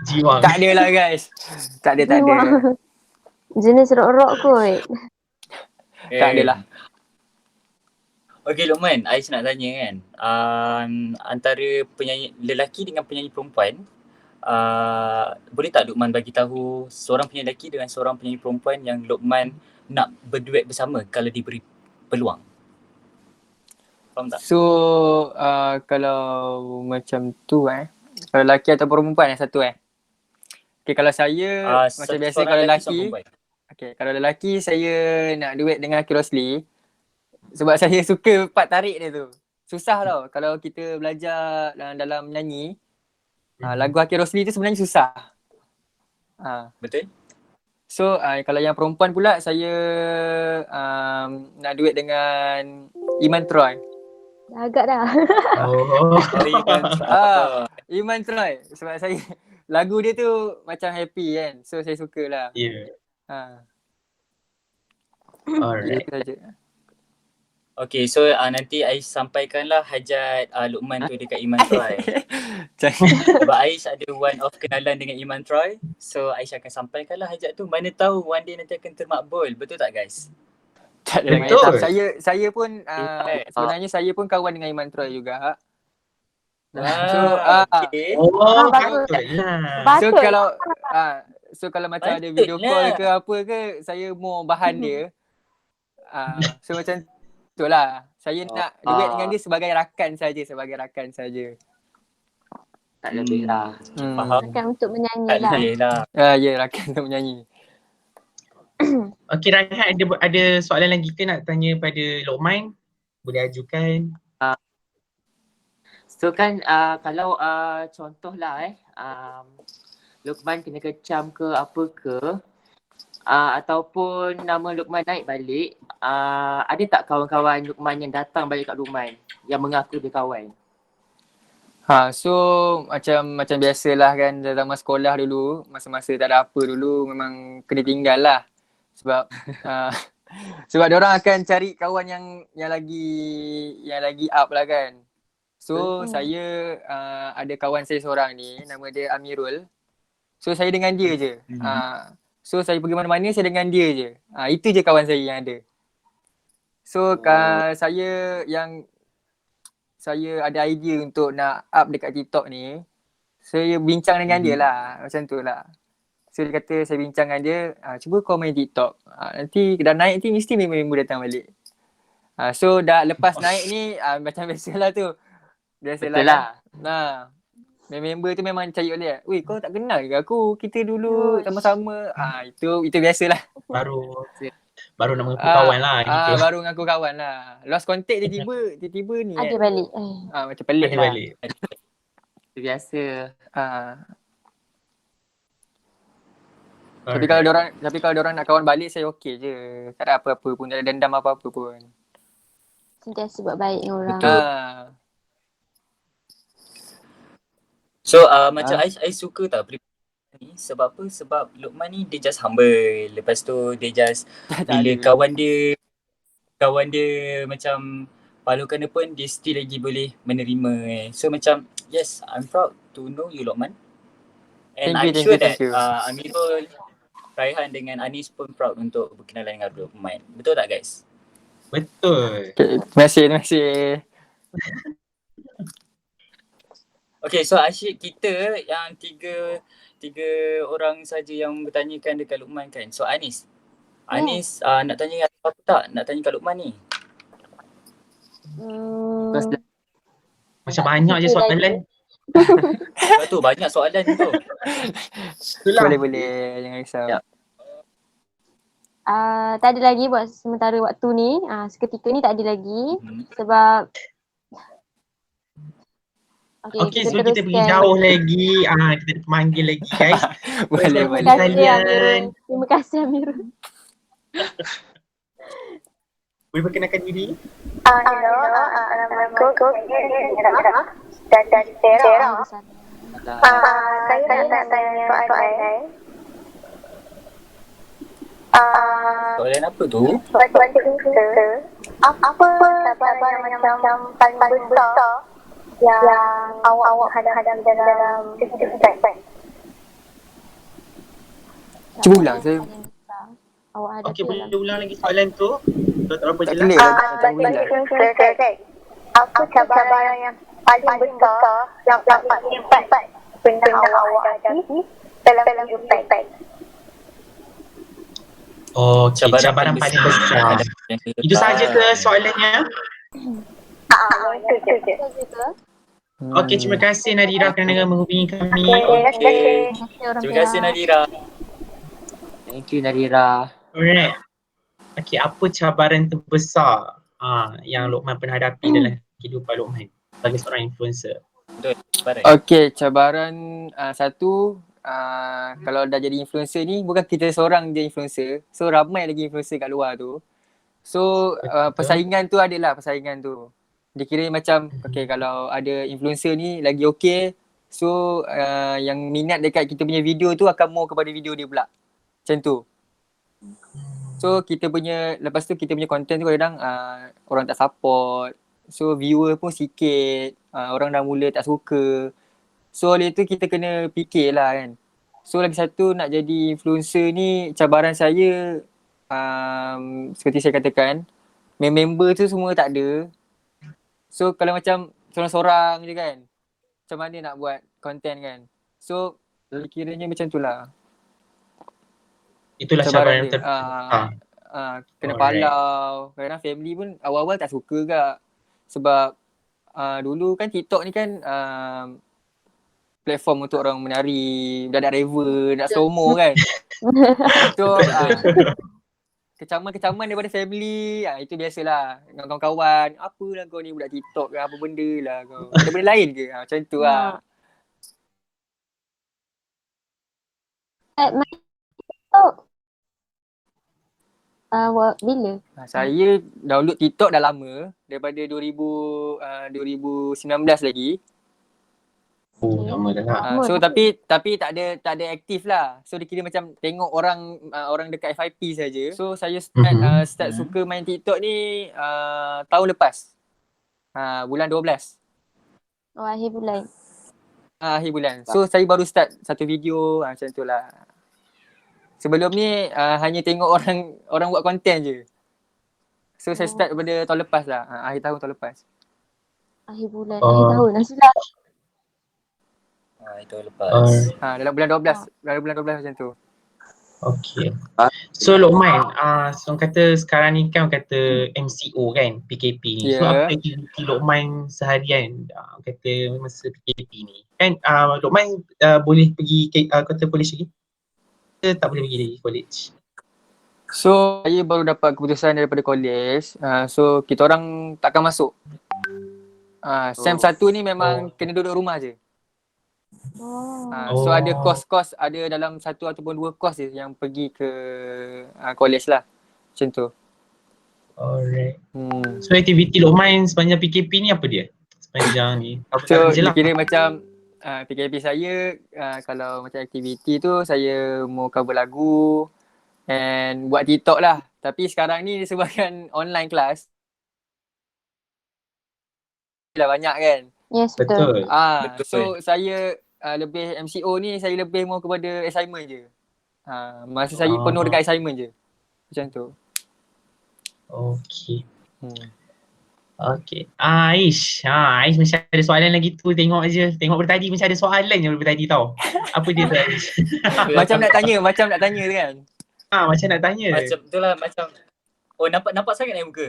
jiwang. Tak ada lah guys. Tak ada. Jenis rock-rock kot. Tak adalah. Okay Luqman, Aish nak tanya kan. Antara penyanyi lelaki dengan penyanyi perempuan, boleh tak Luqman bagi tahu seorang penyanyi lelaki dengan seorang penyanyi perempuan yang Luqman nak berduet bersama kalau diberi peluang? Faham tak? So kalau macam tu kalau lelaki atau perempuan yang satu Okay, kalau saya macam biasa kalau lelaki. Okay, kalau lelaki saya nak duet dengan Hakim Rosli. Sebab saya suka part tarik dia tu. Susah tau kalau kita belajar dalam menyanyi. Lagu Hakim Rosli tu sebenarnya susah. Betul? So kalau yang perempuan pula saya nak duet dengan Iman Troy. Agak dah. Iman Troy. Sebab saya lagu dia tu macam happy kan. So saya sukalah. Ya. Alright. Itu saja. Okay, so nanti Aish sampaikanlah hajat Luqman tu dekat Iman Troy. Sebab Aish ada one of kenalan dengan Iman Troy. So Aish akan sampaikanlah hajat tu. Mana tahu one day nanti akan termakbul. Betul tak guys? Tak ada. Betul. Saya pun sebenarnya saya pun kawan dengan Iman Troy juga. Okay. So kalau macam ada video call ke apa ke, saya mau bahan dia. So macam itulah. Saya nak duet dengan dia sebagai rakan saja. Tak lebih lah. Faham? Rakan untuk menyanyi Tak lah. lebih lah. Ya, rakan untuk menyanyi. Okay, Raihan ada soalan lagi ke nak tanya pada Luqman? Boleh ajukan. So kan kalau contohlah Luqman kena kecam ke apa ke, ataupun nama Luqman naik balik, ada tak kawan-kawan Luqman yang datang balik kat Luqman yang mengaku dia kawan? So macam biasalah kan zaman sekolah dulu, masa-masa tak ada apa dulu memang kena tinggal lah. Sebab diorang akan cari kawan yang lagi up lah kan. So saya ada kawan saya seorang ni, nama dia Amirul. So saya dengan dia je. So saya pergi mana-mana saya dengan dia je. Itu je kawan saya yang ada. So saya ada idea untuk nak up dekat TikTok ni. Saya bincang dengan dia lah. Macam tu lah. So dia kata, saya bincang dengan dia, cuba kau main TikTok. Nanti dah naik nanti mesti member datang balik. So dah lepas naik ni macam biasalah tu. Biasalah Betul kan. lah. Member tu memang cari balik. Weh, kau tak kenal ke aku? Kita dulu sama-sama. Itu biasalah. Baru nak mengaku kawan lah gitu. Baru mengaku kawan lah. Lost contact tiba-tiba ni Ada kan. balik. Macam pelik Ada lah. balik. Itu biasa. Tapi kalau diorang nak kawan balik, saya okey je. Tak ada apa-apa pun, tak ada dendam apa-apa pun. Sentiasa buat baik dengan orang. Betul. So macam I suka tau ni sebab apa? Sebab Luqman ni dia just humble. Lepas tu dia just bila kawan dia macam palukan dia pun dia still lagi boleh menerima. So macam yes, I'm proud to know you Luqman. And I'm sure that Amirul, Raihan dengan Anis pun proud untuk berkenalan dengan Luqman. Betul tak guys? Betul. Okay, terima kasih. Okay, so asyik kita yang tiga orang saja yang bertanyakan dekat Luqman kan. So Anis nak tanya apa tak? Nak tanya kat Luqman ni? Macam banyak je soalan. Sebab tu banyak soalan tu. Boleh, jangan risau. Ya. Tak ada lagi buat sementara waktu ni. Seketika ni tak ada lagi. Sebab Okay, so kita pergi jauh lagi. Kita panggil lagi guys. Boleh. Terima kasih Amirul. Boleh perkenalkan diri? Hello, nama aku Nira dari Perak. Saya nak tanya soalan. Soalan apa tu? Baca kita, apa cabaran yang macam paling besar yang awak hadap dalam kehidupan? Cuba ulang saya. Okey, boleh ulang lagi soalan tu? Tak berapa Tak jelas. clear lah. Apa cabaran yang paling besar yang hebat pernah awak hadapi dalam kehidupan? Cabaran paling besar. Itu saja ke soalannya? Itu je. Okey, terima kasih Nadira kerana menghubungi kami. Terima kasih Nadira. Thank you Nadira. Alright. Okey, apa cabaran terbesar yang Luqman pernah hadapi dalam kehidupan Luqman sebagai seorang influencer? Betul. Okey, cabaran satu, kalau dah jadi influencer ni bukan kita seorang je influencer. So ramai lagi influencer kat luar tu. So persaingan tu adalah persaingan tu. Dia kira macam kalau ada influencer ni lagi okey, so yang minat dekat kita punya video tu akan more kepada video dia pula. Macam tu. So lepas tu kita punya content tu kadang orang tak support. So viewer pun sikit, orang dah mula tak suka. So oleh tu kita kena fikir lah kan. So lagi satu nak jadi influencer ni cabaran saya seperti saya katakan, member tu semua tak ada. So kalau macam sorang-sorang je kan, macam mana nak buat content kan. So kiranya macam tu lah. Itulah cabaran yang terbesar. Kena palau. Kadang family pun awal-awal tak suka kak. Sebab dulu kan TikTok ni kan platform untuk orang menari, budak raver, nak slow-mo kan. So kecaman daripada family, itu biasalah. Dengan kawan-kawan, apalah kau ni budak TikTok ke, apa benda lah kau. Ada benda lain ke? Macam tu lah. Bila? Saya download TikTok dah lama, daripada 2019 lagi. Lama dah lah. So tapi tak ada aktif lah. So dia kira macam tengok orang dekat FYP saja. So saya start suka main TikTok ni tahun lepas. Bulan 12. Akhir bulan. Akhir bulan. So saya baru start satu video macam tu lah. Sebelum ni hanya tengok orang buat konten je. So saya start daripada tahun lepas lah. Akhir tahun lepas. Akhir bulan, akhir tahun dah silap. Itu lepas. Dalam bulan 12. Dalam bulan 12 macam tu. Okay. So Lokman, so kata sekarang ni kan kata MCO kan, PKP ni. So Ya. apa aktiviti Lokman seharian kata masa PKP ni? Kan Lokman boleh pergi kata college lagi? Kita tak boleh pergi lagi college? So saya baru dapat keputusan daripada college. So kita orang takkan masuk. Sem 1 ni memang kena duduk rumah je. So ada kos-kos, ada dalam 1 ataupun 2 kos je yang pergi ke college lah. Macam tu. Alright. So aktiviti Lokman sepanjang PKP ni apa dia? Sepanjang ni. So je lah. kira macam PKP saya kalau macam aktiviti tu saya mau cover lagu and buat TikTok lah. Tapi sekarang ni disebabkan online class dah banyak kan. Yes, betul. Betul. So saya lebih MCO ni saya lebih mau kepada assignment je. Masa saya penuh dekat assignment je. Macam tu. Okay. Okay. Aish. Aish macam ada soalan lagi tu, tengok je. Tengok dari tadi macam ada soalan je dari tadi tau. Apa dia tu Aish? macam nak tanya tu kan. Macam nak tanya. Macam tu lah, macam nampak sangat naik muka.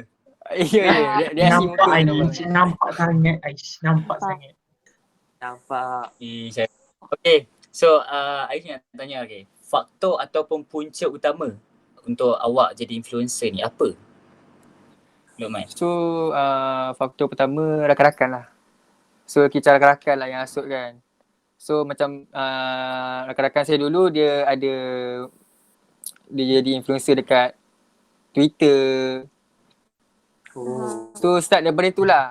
Ya. Dia asyik muka Aish. Nampak sangat Aish. Nampak sangat. Nampak. Okay. So Aish nak tanya faktor ataupun punca utama untuk awak jadi influencer ni apa? Lokman. So faktor pertama rakan-rakan lah. So kita rakan-rakan lah yang hasut kan. So macam rakan-rakan saya dulu dia jadi influencer dekat Twitter. So start daripada itulah.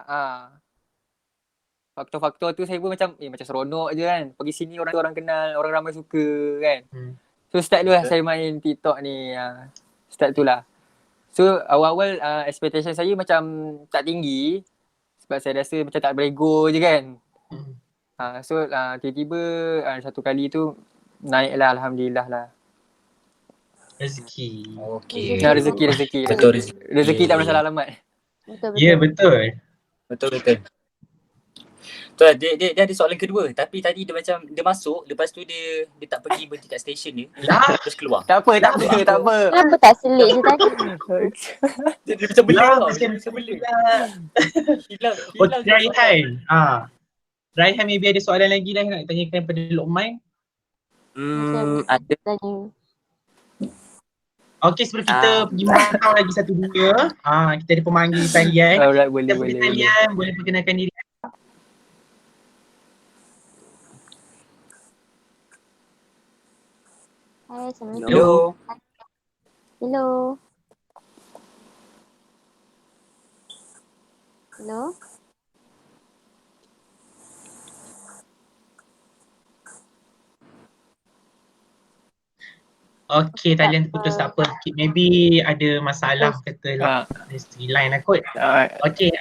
Faktor-faktor tu saya pun macam seronok je kan. Pergi sini orang kenal, orang ramai suka kan. So start dulu lah saya main TikTok ni. Start tu lah. So awal-awal expectation saya macam tak tinggi. Sebab saya rasa macam tak berego je kan. So tiba-tiba satu kali tu naik lah, alhamdulillah lah. Rezeki. Okay. Rezeki. Betul, rezeki tak pernah salah alamat. Betul. Ya, betul. Betul. So, dia ada soalan kedua, tapi tadi dia macam dia masuk, lepas tu dia tak pergi berhenti kat stesen dia. Terus keluar. Tak apa. Kenapa tak selit je tadi? Dia macam belah tau. Macam Dia macam belah. Hilang. Hilang. Raihan maybe ada soalan lagi dah nak tanyakan pada Lokman. Ada. Okay, sebelum kita pergi memantau lagi satu dunia, kita ada pemanggil talian. Alright, boleh. Talian boleh perkenalkan diri. Hai, Assalamualaikum. Hello. Okay, talian putus tak apa. Maybe ada masalah kata dari segi line lah kot. Okay,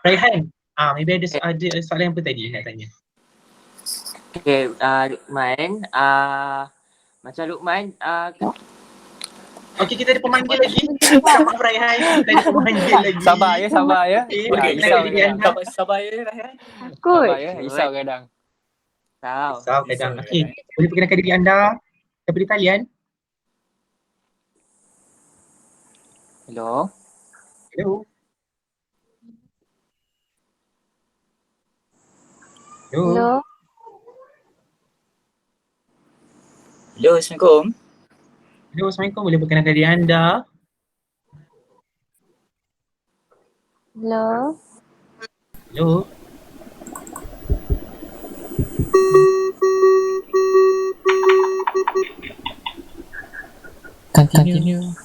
Raihan, maybe ada soalan apa tadi nak tanya? Okay, Lukman. Macam Lukman, okay, kita ada pemanggil lagi. Maaf Raihan, kita ada pemanggil lagi. Sabar ya. Okay, Sabar ya Raihan. Takut. Risau kadang. Okay, boleh perkenalkan diri anda daripada talian? Hello. Hello. Hello, Assalamualaikum. Hello, Assalamualaikum. Boleh perkenalkan diri anda? Hello. Continue.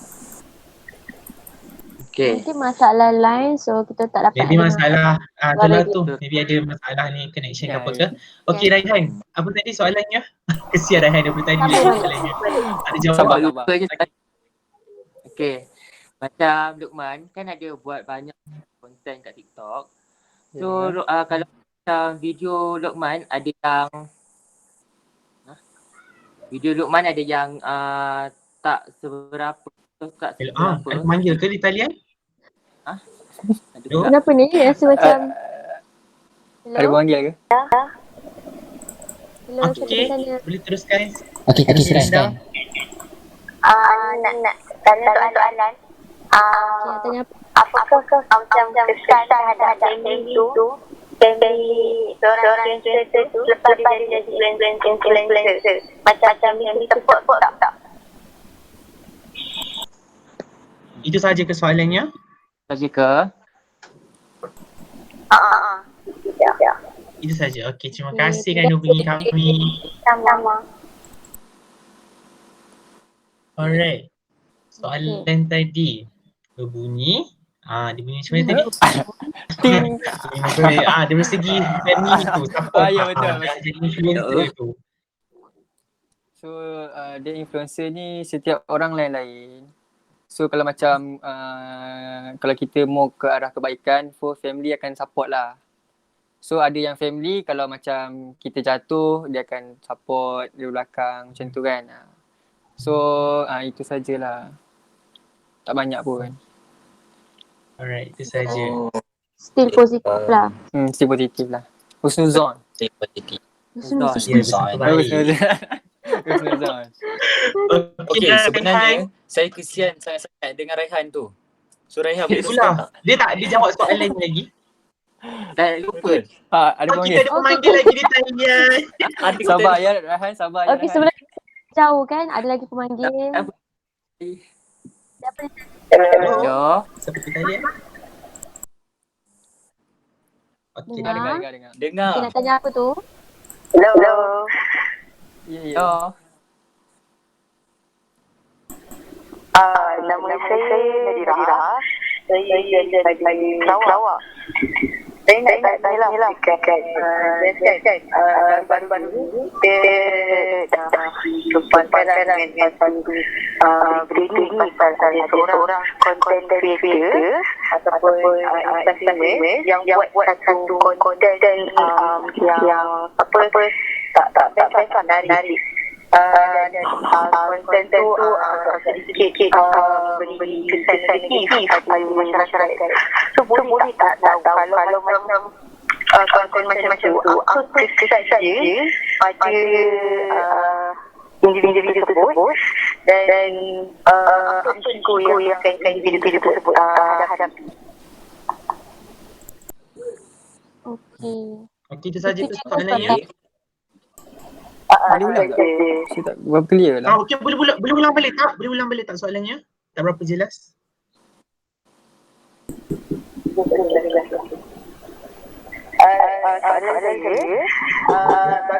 Okay. Mungkin masalah line, so kita tak dapat. Maybe masalah Suara tu. Maybe ada masalah ni connection ke apa ke. Okay, Raihan. Apa tadi soalannya? Kesian Raihan daripada tadi soalannya. Ada Sabar. jawab. Okay. Macam Lukman kan ada buat banyak konten kat TikTok. So kalau macam video Lukman ada yang tak seberapa. Manggil ke di talian? Kenapa ni? Rasa macam Ada panggil ke? Hello, Okay, boleh teruskan. Okay, teruskan. nak tanya soalan. Okay, tanya apa? Apakah macam kesan terhadap family tu, family seorang influencer tu lepas dia jadi influencer, macam family support tak? Itu saja ke soalannya? Saja ke? Ya. Itu saja. Okey, terima kasih kerana hubungi kami. Sama. Alright. Soalan tadi berbunyi, dia bunyi macam mana tadi? Ting. Dari segi family tu, siapa Ya, betul. jadi influencer tu? So dia influencer ni setiap orang lain-lain. So kalau macam kalau kita mau ke arah kebaikan, for family akan support lah. So ada yang family kalau macam kita jatuh, dia akan support dari belakang macam tu kan. So itu sajalah. Tak banyak pun. Alright, itu saja. Still positif lah. Still positif lah. Husnuzon. Stay positif. Husnuzon. Ya, bersatu baik. Husnuzon. Okey, sebenarnya saya kesian sangat-sangat dengan Raihan tu. So Raihan boleh Itulah. tak? Dia jawab soalan ni lagi. Dah lupa. Ada Kita panggil. ada pemanggil lagi dia tanya. Sabar ya Raihan, sabar ya. Okey, sebelum jauh kan, ada lagi pemanggil. Siapa ni? Ya. Siapa kita tanya? Okey. Dengar. Dengar. Okey, nak tanya apa tu? Hello. Ya. Nama saya Nadira. Saya dari Sarawak. Saya nak tanya lah dekat baru-baru ni dia dah jumpa dengan berdiri pasal seorang content creator ataupun influencer yang buat satu content yang tak best lah dari dan konten tu sedikit beri kesan negatif pada masyarakat. So boleh tak tahu kalau macam konten macam tu apa kesan dia pada individu tersebut dan apa risiko yang individu tersebut hadapi. Okey. Okey, itu saja ke soalannya. Boleh ulang tak? Saya tak berapa clear lah. Okey, boleh ulang balik tak? Boleh ulang balik tak soalannya? Tak berapa jelas. Soalan saya,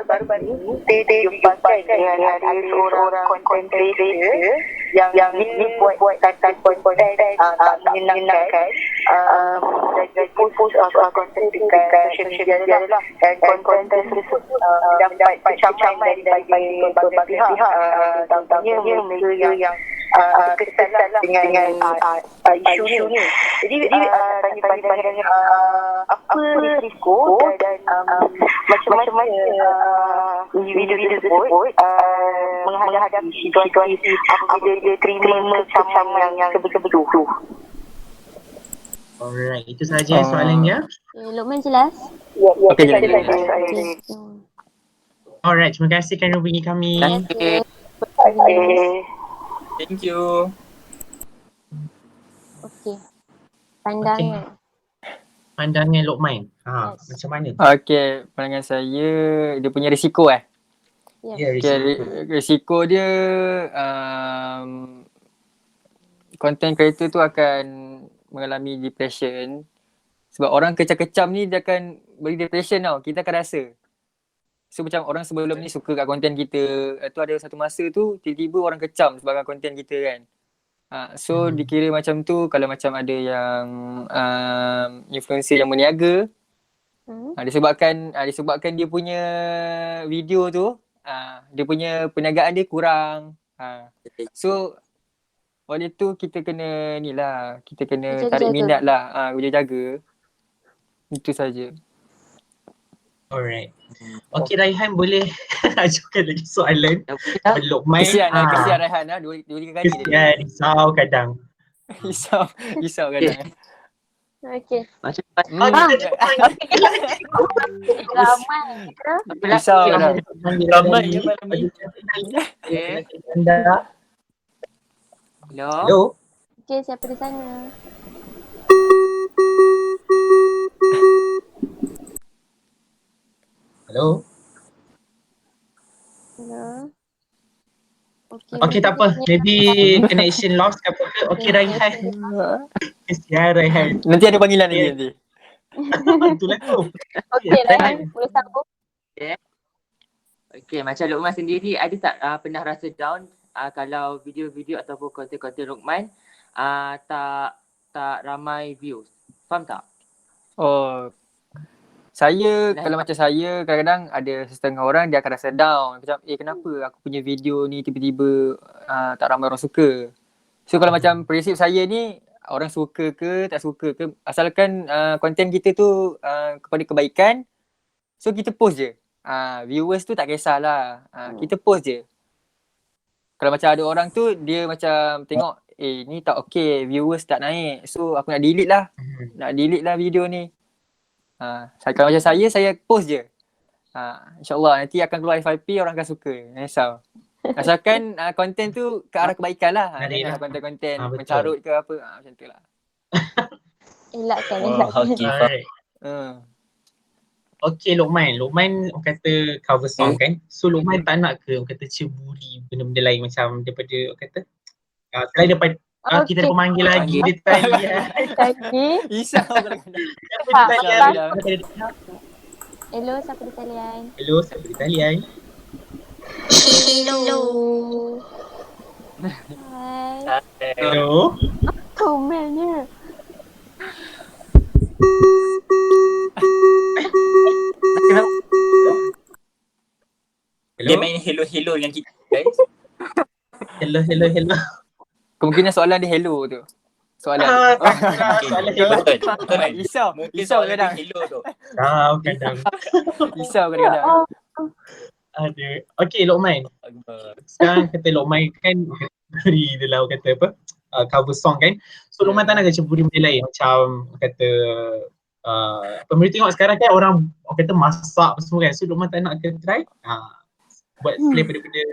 baru-baru ni saya jumpa dengan ada seorang content creator yang buat konten tak menyenangkan dan post konten dekat social media lah, dan konten tersebut dapat kecaman daripada berbagai pihak, contohnya mereka yang kesan dengan isu ni. Jadi tanya pandangan apa risiko dan macam mana individu tersebut menghadapi situasi apabila dia terima kecaman yang sebegitu. Alright, itu saja soalannya. Luqman jelas? Okey, jelas. Alright, terima kasih kerana hubungi kami. Thank you. Okey. Pandangan. Pandangan Luqman. Yes. Macam mana? Okey, pandangan saya dia punya risiko Yes. Ya, Okay, risiko dia content creator tu akan mengalami depression sebab orang kecam-kecam ni dia akan beri depression tau, kita akan rasa. So macam orang sebelum ni suka kat konten kita, tu ada satu masa tu tiba-tiba orang kecam sebab konten kita kan. So dikira macam tu kalau macam ada yang influencer yang berniaga, disebabkan dia punya video tu dia punya perniagaan dia kurang. So oleh tu kita kena kita kena tarik minat lah, jaga. Itu saja. Alright. Okey, Raihan boleh ajukan lagi soalan. Luqman. Kesian Raihan dua tiga kali dia. Risau kadang. Risau kadang. Okey. Macam Ramai ke? Risau kadang. Ramai ya malam ni. Hello? Hello? Okay, siapa di sana? Hello? Hello? Okay, tak apa. Maybe connection lost ke apa ke. Okay, Raihan. Kesian Raihan. Nanti ada panggilan lagi nanti. Itulah tu. Okay, Raihan boleh sambung. Okay, macam Luqman sendiri ada tak pernah rasa down kalau video-video ataupun konten-konten Luqman tak ramai views? Faham tak? Oh, saya kalau macam saya kadang-kadang ada setengah orang dia akan rasa down. Macam kenapa aku punya video ni tiba-tiba tak ramai orang suka. So kalau macam prinsip saya ni orang suka ke tak suka ke asalkan konten kita tu kepada kebaikan, so kita post je. Viewers tu tak kisahlah. Kita post je. Kalau macam ada orang tu dia macam tengok ni tak okay, viewers tak naik. So aku nak delete lah. Nak delete lah video ni. Kalau macam saya post je. InsyaAllah nanti akan keluar FYP, orang akan suka. Jangan risau. Asalkan konten tu ke arah kebaikan lah. Janganlah konten-konten mencarut ke apa. Macam tu lah. Elakkan. Alright. Okay Luqman orang kata cover song kan. So Luqman tak nak ke orang kata ceburi benda-benda lain macam daripada orang kata selain daripada kita ada pemanggil lagi dia talian. Risau. Hello, siapa di talian? Hello, siapa di talian? Hello. Hai. Hello. Komelnya. Dia main hello dengan kita guys. Hello. Kemungkinan soalan dia hello tu. Soalan. Soalan hello. Betul. Risau kadang. Hello tu. Kadang. Risau kadang. Ada. Okay Luqman. Sekarang kata Luqman kan beri dia lah kata apa? Cover song kan. So Luqman tak nak ke ceburi benda lain macam kata pemerintah tengok sekarang kan orang kata masak semua kan. So Luqman tak nak ke try buat selain benda-benda.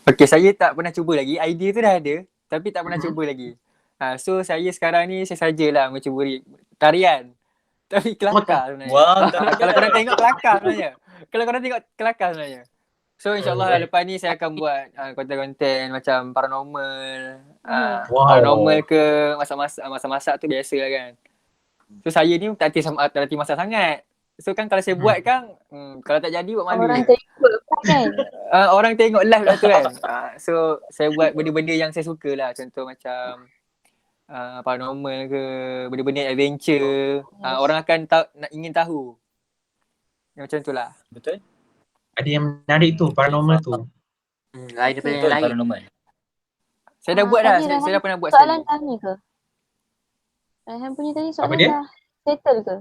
Okay, saya tak pernah cuba lagi. Idea tu dah ada tapi tak pernah cuba lagi. So saya sekarang ni saya sajalah mencuburi tarian. Tapi kelakar sebenarnya. Wow, Kalau korang tengok kelakar sebenarnya. So insyaAllah lepas ni saya akan buat konten-konten macam paranormal. Paranormal ke masak-masak tu biasa lah kan. So saya ni tak hati masak sangat. So kan kalau saya buat kan kalau tak jadi buat malu. Orang tengok kan? Orang tengok live lah tu kan. So saya buat benda-benda yang saya suka lah. Contoh macam paranormal ke, benda-benda adventure. Orang akan ingin tahu. Macam tu lah. Betul. Ada yang menarik tu, paranormal tu. Lain daripada yang lain. Paranormal. Saya dah buat dah. Saya dah pernah buat soalan sekali. dah ni ke? Raihan punya tadi soalan dia? dah settle ke?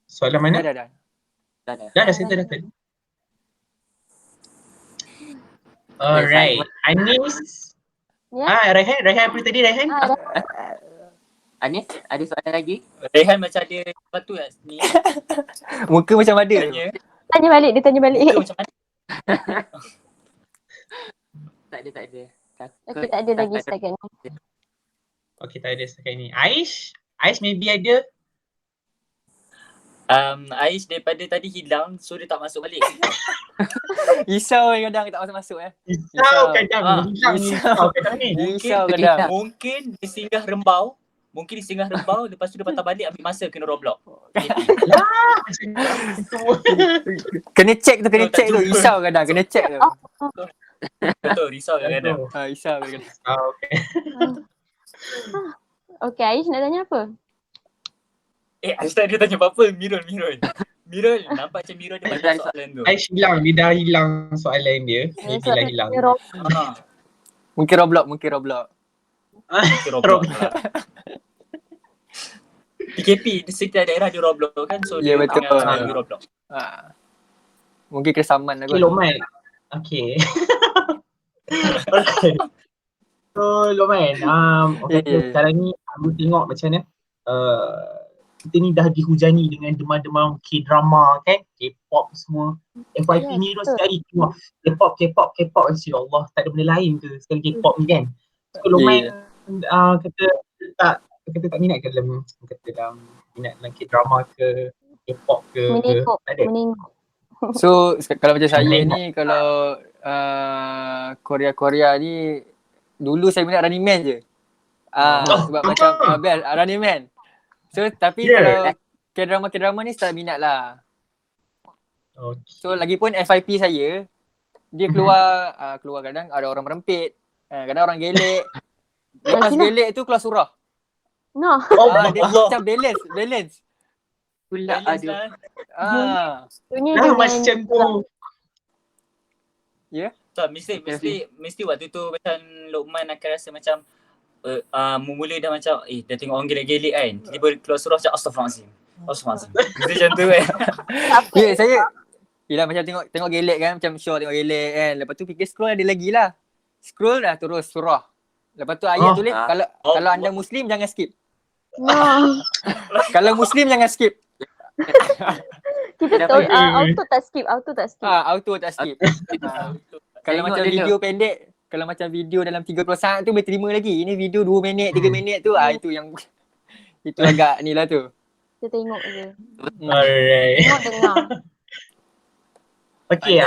Soalan mana? Dah. Dah settle dah tadi. Alright. Anis. Ya. Raihan apa tadi Raihan? Anis, ada soalan lagi? Raihan macam ada sesuatu kat sini. Muka macam ada. Tanya. Dia tanya balik. Muka macam mana? Tak ada. Okay, tak ada lagi setakat ni. Okay, tak ada setakat ni. Aish maybe ada. Aish daripada tadi hilang, so dia tak masuk balik. Risau kadang tak masuk-masuk Risau kadang. Risau kadang ni. Risau kadang. Mungkin dia singgah Rembau. Lepas tu dia patah balik ambil masa kena Roblox. Kena check tu. Risau kadang. Kena check tu. Betul, risau kadang. Risau kadang. Okay. Okay, Aish nak tanya apa? Aish tak ada tanya apa-apa. Mirul. Nampak macam Mirul dia banyak soalan tu. Aish hilang, dia dah hilang soalan dia. Maybe lah hilang. Mungkin Roblox. PKP di sekitar daerah di Roblox kan, so Ya, dia betul. tengah di Roblox. Mungkin kesaman lah Okay, kot. Luqman. Okay. Okay. So Luqman, Ya. sekarang ni aku tengok macam mana kita ni dah dihujani dengan demam-demam K-drama kan, K-pop semua. FYP ni terus sekali keluar K-pop, insya Allah tak ada benda lain ke sekali K-pop ni kan. So Lomain kata tak minat ke dalam minat dalam K-drama ke K-pop ke tak ada. Menengok. So kalau macam saya ni, kalau Korea ni dulu saya minat Running Man je. Sebab macam best Running Man. So tapi kalau K-drama ni tak minat lah. So lagipun FYP saya dia keluar kadang ada orang merempit, kadang orang gelek. Lepas gelek tu keluar surah. No. Dia macam balance. Pula ada. Macam tu. Ya. So mesti waktu tu macam Luqman akan rasa macam mula dah macam dah tengok orang gelek-gelek kan. Tiba-tiba keluar surah macam Astaghfirullahaladzim. Mesti macam tu kan. Ya, saya yelah macam tengok gelek kan, macam show tengok gelek kan. Lepas tu fikir scroll ada lagi lah. Scroll dah terus surah. Lepas tu ayat tulis kalau anda Muslim jangan skip. No. Kalau Muslim jangan skip. Kita tahu auto tak skip. Auto tak skip. Kalau macam video pendek, kalau macam video dalam 30 saat tu boleh terima lagi. Ini video 2 minit, 3 minit tu itu yang itu agak ni lah tu. Kita tengok je. Alright. Tengok dengar. Okay,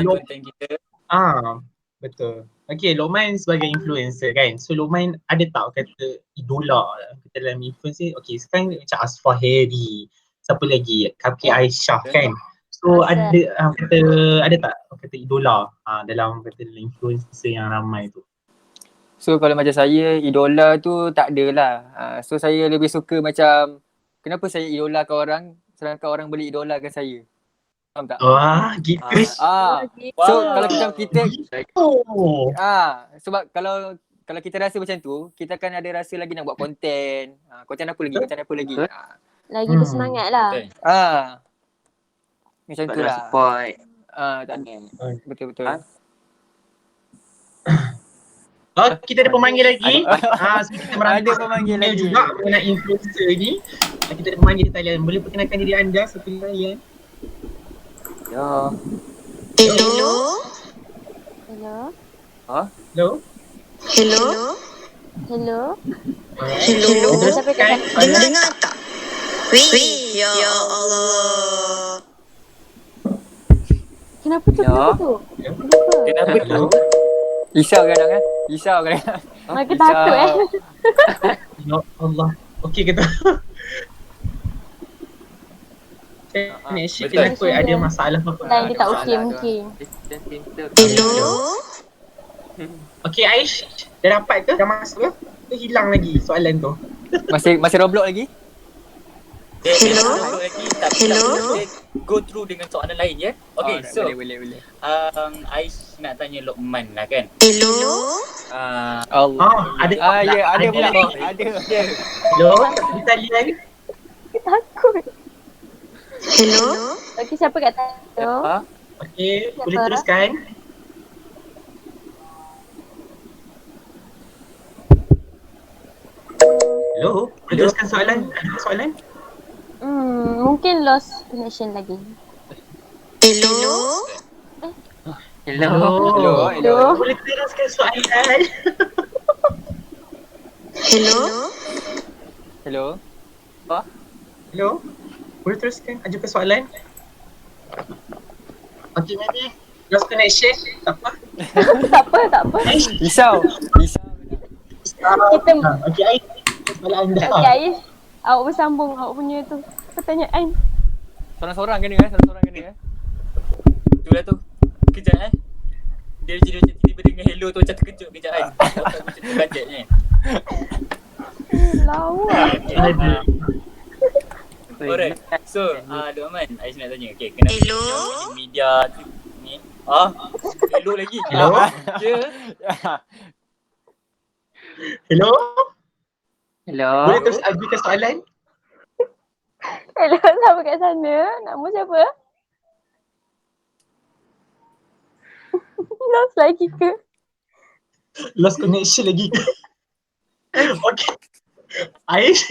konten kita. Betul. Okay, Luqman sebagai influencer kan. So Luqman ada tak kata idola kita dalam influencer? Okay, sekarang macam Asfah Heri, siapa lagi? Kaki Aisyah kan. So ada tak kata idola dalam influencer yang ramai tu? So kalau macam saya, idola tu tak ada lah. So saya lebih suka macam kenapa saya idolakan orang sedangkan orang boleh idolakan saya. Faham tak? Wah, gitu. So kalau macam kita sebab kalau kita rasa macam tu, kita akan ada rasa lagi nak buat konten. Konten apa lagi? Lagi bersemangat lah. Macam tu lah. Support. Betul-betul. Kita ada pemanggil lagi. So kita ada pemanggil lagi juga mengenai influencer ni. Kita ada pemanggil di talian. Boleh perkenalkan diri anda satu talian? Ya. Hello. Siapa kata? Dengar tak? Wih, ya Allah. Kenapa tu? Kenapa tu? Risau kadang Mereka takut Ya Allah. Okey kita. Kenapa ada masalah apa? Lain dia tak okey mungkin. Hello. Okey Aish, dah dapat ke? Dah masuk ke? Ke hilang lagi soalan tu? Masih Roblox lagi? Hello. Kita go through dengan soalan lain ya. Okay, so boleh. Aish nak tanya Luqman lah kan. Hello. Allah. Ada pula. Ada. Hello, di talian. Takut. Hello. Okey, siapa kat tanya? Okey, boleh teruskan. Hello, boleh teruskan soalan? Ada soalan? Mungkin lost connection lagi. Hello. Hello. Boleh teruskan soalan? Hello. Hello. Boleh teruskan ajukan soalan? Okey, maybe lost connection. Tak apa. tak apa. Risau. Kita Okey, Aish. Soalan anda. Okey, Aish. Awak bersambung awak punya tu pertanyaan. Sorang-sorang kena Itulah tu. Kejap Dia jadi macam tiba-tiba dengan hello tu macam terkejut kejap kan. Otak macam terganjat ni. Lawa. Alright. So, Luqman, Aish nak tanya. Okay, kenapa Hello. media tu ni? Hello lagi. Hello. Ya. Hello. Hello. Boleh terus ajukan soalan? Hello, siapa kat sana? Nama siapa? Lost lagi ke? Lost connection lagi ke? Okey. Aish.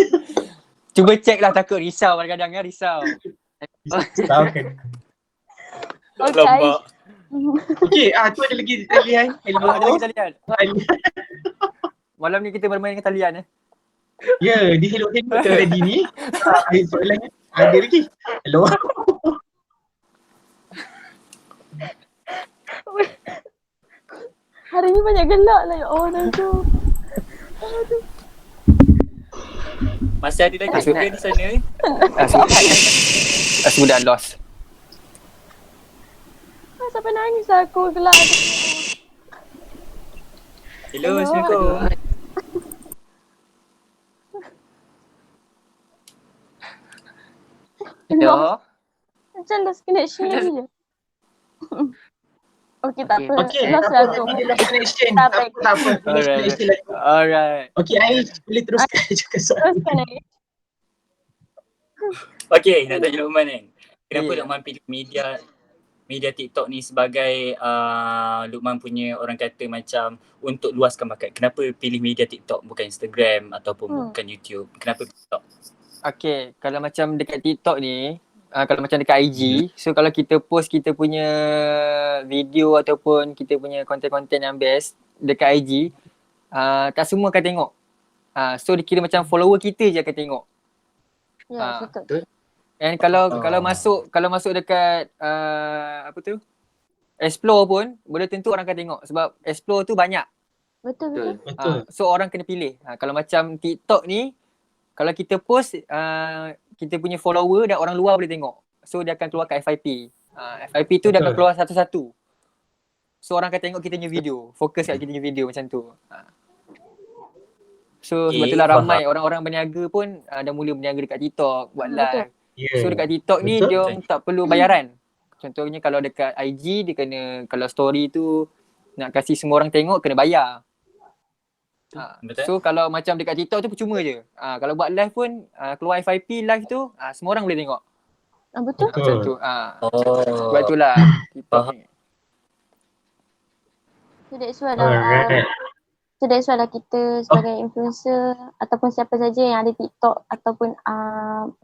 Cuba check lah, takut risau kadang-kadang kan, risau. Tahu kan. Okay, Lambak. Okey, tu ada lagi talian. Hello. Ada lagi talian. Malam ni kita bermain dengan talian Ya, di Hello tadi ni. Soalan ada lagi. Hello. Hari ni banyak gelak lah, ya Allah tu. Masih ada lagi juga di sana. Sudah lost. Sampai nangis aku gelak. Hello, Assalamualaikum. Hello. Macam lost connection lagi je. Okay, tak apa. Okey, Lost lah tu. lost connection. Tak Tak apa. Lost connection lagi. Alright. Okey, Ais boleh teruskan cakap soalan. Teruskan lagi. Okey, nak tanya Luqman kan. Kenapa Ya. Luqman pilih media TikTok ni sebagai Luqman punya orang kata macam untuk luaskan bakat? Kenapa pilih media TikTok bukan Instagram ataupun bukan YouTube? Kenapa TikTok? Okay, kalau macam dekat TikTok ni, kalau macam dekat IG, so kalau kita post kita punya video ataupun kita punya konten-konten yang best dekat IG, tak semua akan tengok. So dikira macam follower kita je akan tengok. Ya, betul. And kalau masuk dekat apa tu? Explore pun belum tentu orang akan tengok sebab explore tu banyak. Betul. Betul. So orang kena pilih. Kalau macam TikTok ni, kalau kita post kita punya follower dan orang luar boleh tengok. So dia akan keluar kat FYP. FYP tu dia akan keluar satu-satu. So orang akan tengok kita punya video, fokus kat kita punya video macam tu. So sebab itulah ramai orang-orang berniaga pun dah mula berniaga dekat TikTok, buat live. Yeah. So dekat TikTok ni Betul. dia tak perlu bayaran. Contohnya kalau dekat IG dia kena, kalau story tu nak kasih semua orang tengok kena bayar. Betul. So kalau macam dekat TikTok tu percuma je. Kalau buat live pun keluar FYP live tu semua orang boleh tengok. Betul. Macam tu. Sebab Oh. itulah TikTok ni. So that's why lah kita sebagai influencer ataupun siapa saja yang ada TikTok ataupun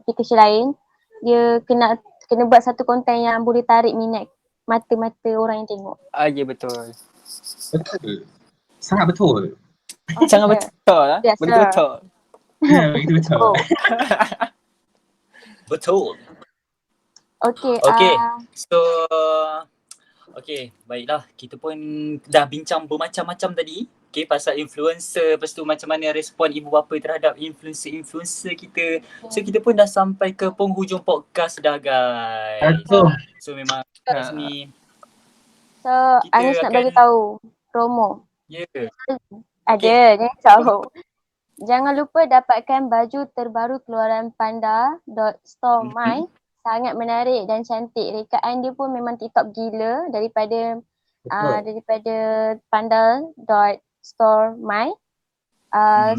aplikasi lain, dia kena buat satu konten yang boleh tarik minat mata-mata orang yang tengok. Ya betul. Betul. Sangat betul. Sangat betul lah. Biasa. Betul-betul. Ya, begitu betul. Oh. Betul. Okay. Okay. So baiklah, kita pun dah bincang bermacam-macam tadi. Okay, pasal influencer, lepas tu macam mana respon ibu bapa terhadap influencer kita. So kita pun dah sampai ke penghujung podcast dah guys. Betul. So memang ni So kita Anis nak akan- bagi tahu promo. ya. Ada, jangan tahu. Jangan lupa dapatkan baju terbaru keluaran panda.store.my. Sangat menarik dan cantik. Rekaan dia pun memang TikTok gila daripada panda.store.my.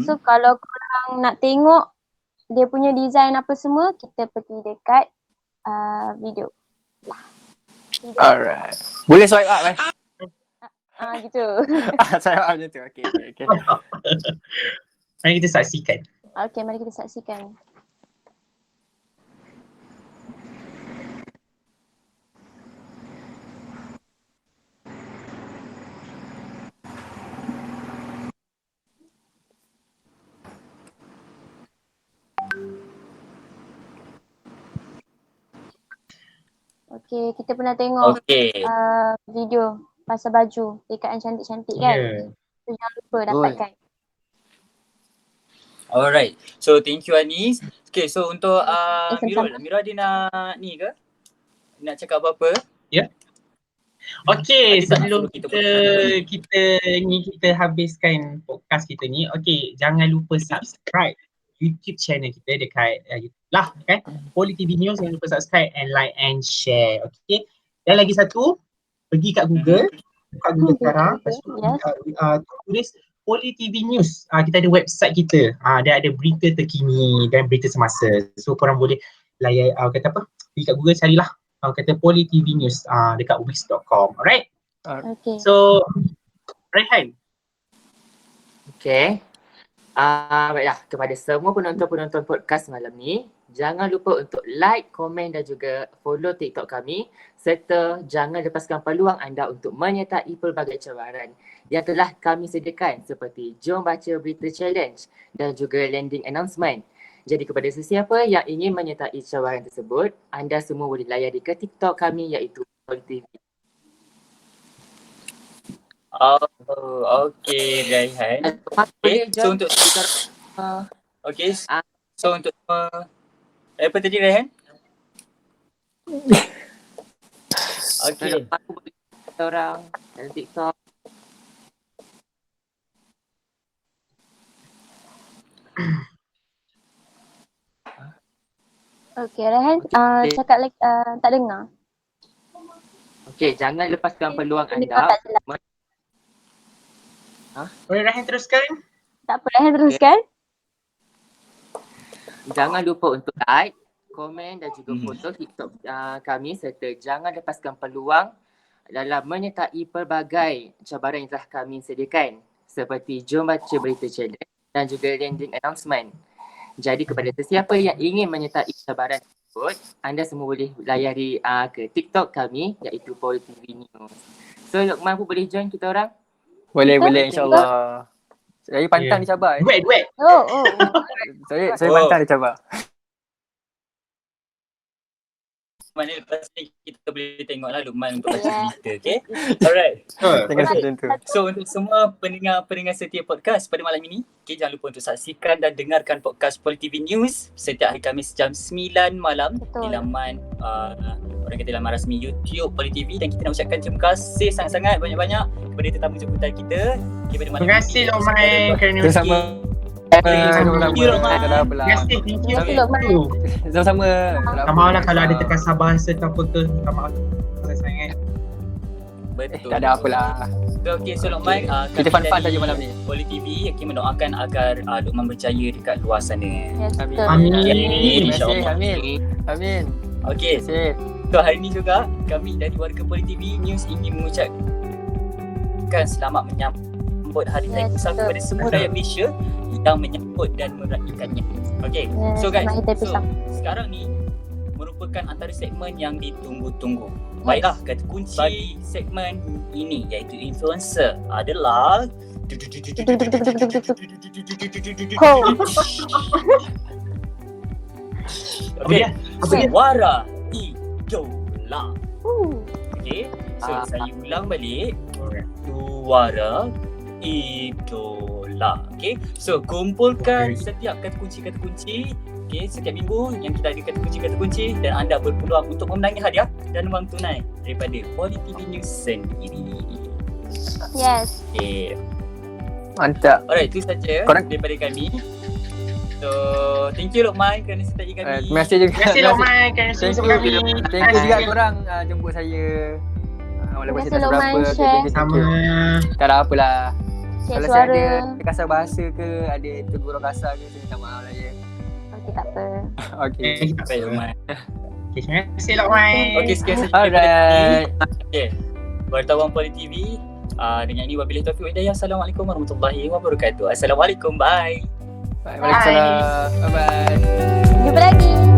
So kalau korang nak tengok dia punya design apa semua, kita pergi dekat video. Alright. Boleh swipe up Gitu. Swipe up macam tu. Okay. Mari kita saksikan. Okay, mari kita saksikan. Okay, kita pernah tengok video pasal baju, rekaan cantik-cantik kan? Ya. So jangan lupa dapatkan. Alright. So thank you Anis. Okay, so untuk sama-sama. Mirul ada nak ni ke? Nak cakap apa-apa? Okey, Ada tak sebelum nak suruh kita habiskan podcast kita ni, okey, jangan lupa subscribe YouTube channel kita dekat YouTube lah kan. Poli TV News, jangan lupa subscribe and like and share. Okey. Dan lagi satu, pergi kat Google, buka Google sekarang, lepas tu tulis Poli TV News. Kita ada website kita. Dia ada berita terkini dan berita semasa. So korang boleh layan pergi kat Google carilah kata Poli TV News dekat wix.com. Alright? Okay. So Raihan. Okay. Baiklah, kepada semua penonton-penonton podcast malam ni, jangan lupa untuk like, komen dan juga follow TikTok kami serta jangan lepaskan peluang anda untuk menyertai pelbagai cabaran yang telah kami sediakan seperti Jom Baca Berita Challenge dan juga landing announcement. Jadi kepada sesiapa yang ingin menyertai cabaran tersebut, anda semua boleh layari ke TikTok kami iaitu PoliTV. Okay, Raihan. Okay, so untuk okay, so untuk apa tadi Raihan? Okay. Aku boleh kata orang dalam TikTok. Okay, Rehan cakap lagi tak dengar. Okay, jangan lepaskan peluang Dengar anda. tak silap. Boleh Rahim teruskan? Tak apa, Rehan teruskan. Jangan lupa untuk like, komen dan juga foto TikTok kami serta jangan lepaskan peluang dalam menyertai pelbagai cabaran yang telah kami sediakan seperti Jom Baca Berita Challenge dan juga landing announcement. Jadi kepada sesiapa yang ingin menyertai cabaran tersebut, anda semua boleh layari ke TikTok kami iaitu PoliTV News. So Luqman pun boleh join kita orang? Boleh, Betul? boleh insyaAllah. Saya pantang dicabar. Duet. Oh. Saya pantang dicabar. Mana lepas ni kita boleh tengoklah Luqman untuk baca berita, okay? Alright. Jangan macam tu. So untuk semua pendengar setia podcast pada malam ini, okay, jangan lupa untuk saksikan dan dengarkan podcast PoliTV News setiap hari Khamis jam 9 malam Betul. di laman orang kata laman rasmi YouTube PoliTV, dan kita nak ucapkan terima kasih sangat-sangat banyak-banyak kepada tetamu jemputan kita. Okay, pada malam Terima kasih ini. Luqman kerana Sama-sama. Thank you, Luqman. Tak ada apalah. Terima kasih, thank you. Terima kasih, Luqman. Sama-sama. Minta maaf lah kalau ada terkasar bahasa atau putus. Minta maaf sangat. Betul. Tak ada apalah. Okay, so Luqman, Kita fun-fun saja malam ni. PoliTV okay, mendoakan agar Luqman berjaya dekat luar sana. Yes, Amin. betul. Amin. Terima kasih. InsyaAllah. Amin. Okay, Terima kasih. so hari ni juga kami dari warga PoliTV News ingin mengucapkan selamat menyambut Hari Raya Yes, Pusaka betul. kepada semua rakyat Malaysia yang menyambut dan meraihkannya. Okay, Yes, so guys, selamat Hari Raya so Pusaka. sekarang ni merupakan antara segmen yang ditunggu-tunggu. Baiklah, kata kunci segmen ini iaitu influencer adalah Okay, suara idola. Okay, so saya ulang balik. Suara idola. Okay, so kumpulkan setiap kata kunci. Okay, setiap minggu yang kita ada kata kunci dan anda berpeluang untuk memenangi hadiah dan wang tunai daripada PoliTV News sendiri. Yes. Okay, Mantap. alright, itu saja daripada kami. So, thank you Luqman kerana sertai kami. Terima kasih juga. Terima kasih Luqman kerana Thank sudi you. kami. Thank you juga korang jemput saya. Walaupun Terima saya tak kasih, seberapa. Luqman, Okay, share. thank you. Sama. Tak ada apalah. Cek Kalau saya suara. ada kasar bahasa ke, ada tegur kasar ke, saya minta maaf lah ya. Okay, tak apa. Okay. Baik Luqman. Okay, terima kasih Luqman. Okay, sekian saja daripada kami. Alright. Okay, wartawan PoliTV. Dengan ini wabillahi taufiq wal hidayah. Assalamualaikum warahmatullahi wabarakatuh. Assalamualaikum. Bye. Waalaikumsalam. Bye-bye. Jumpa lagi.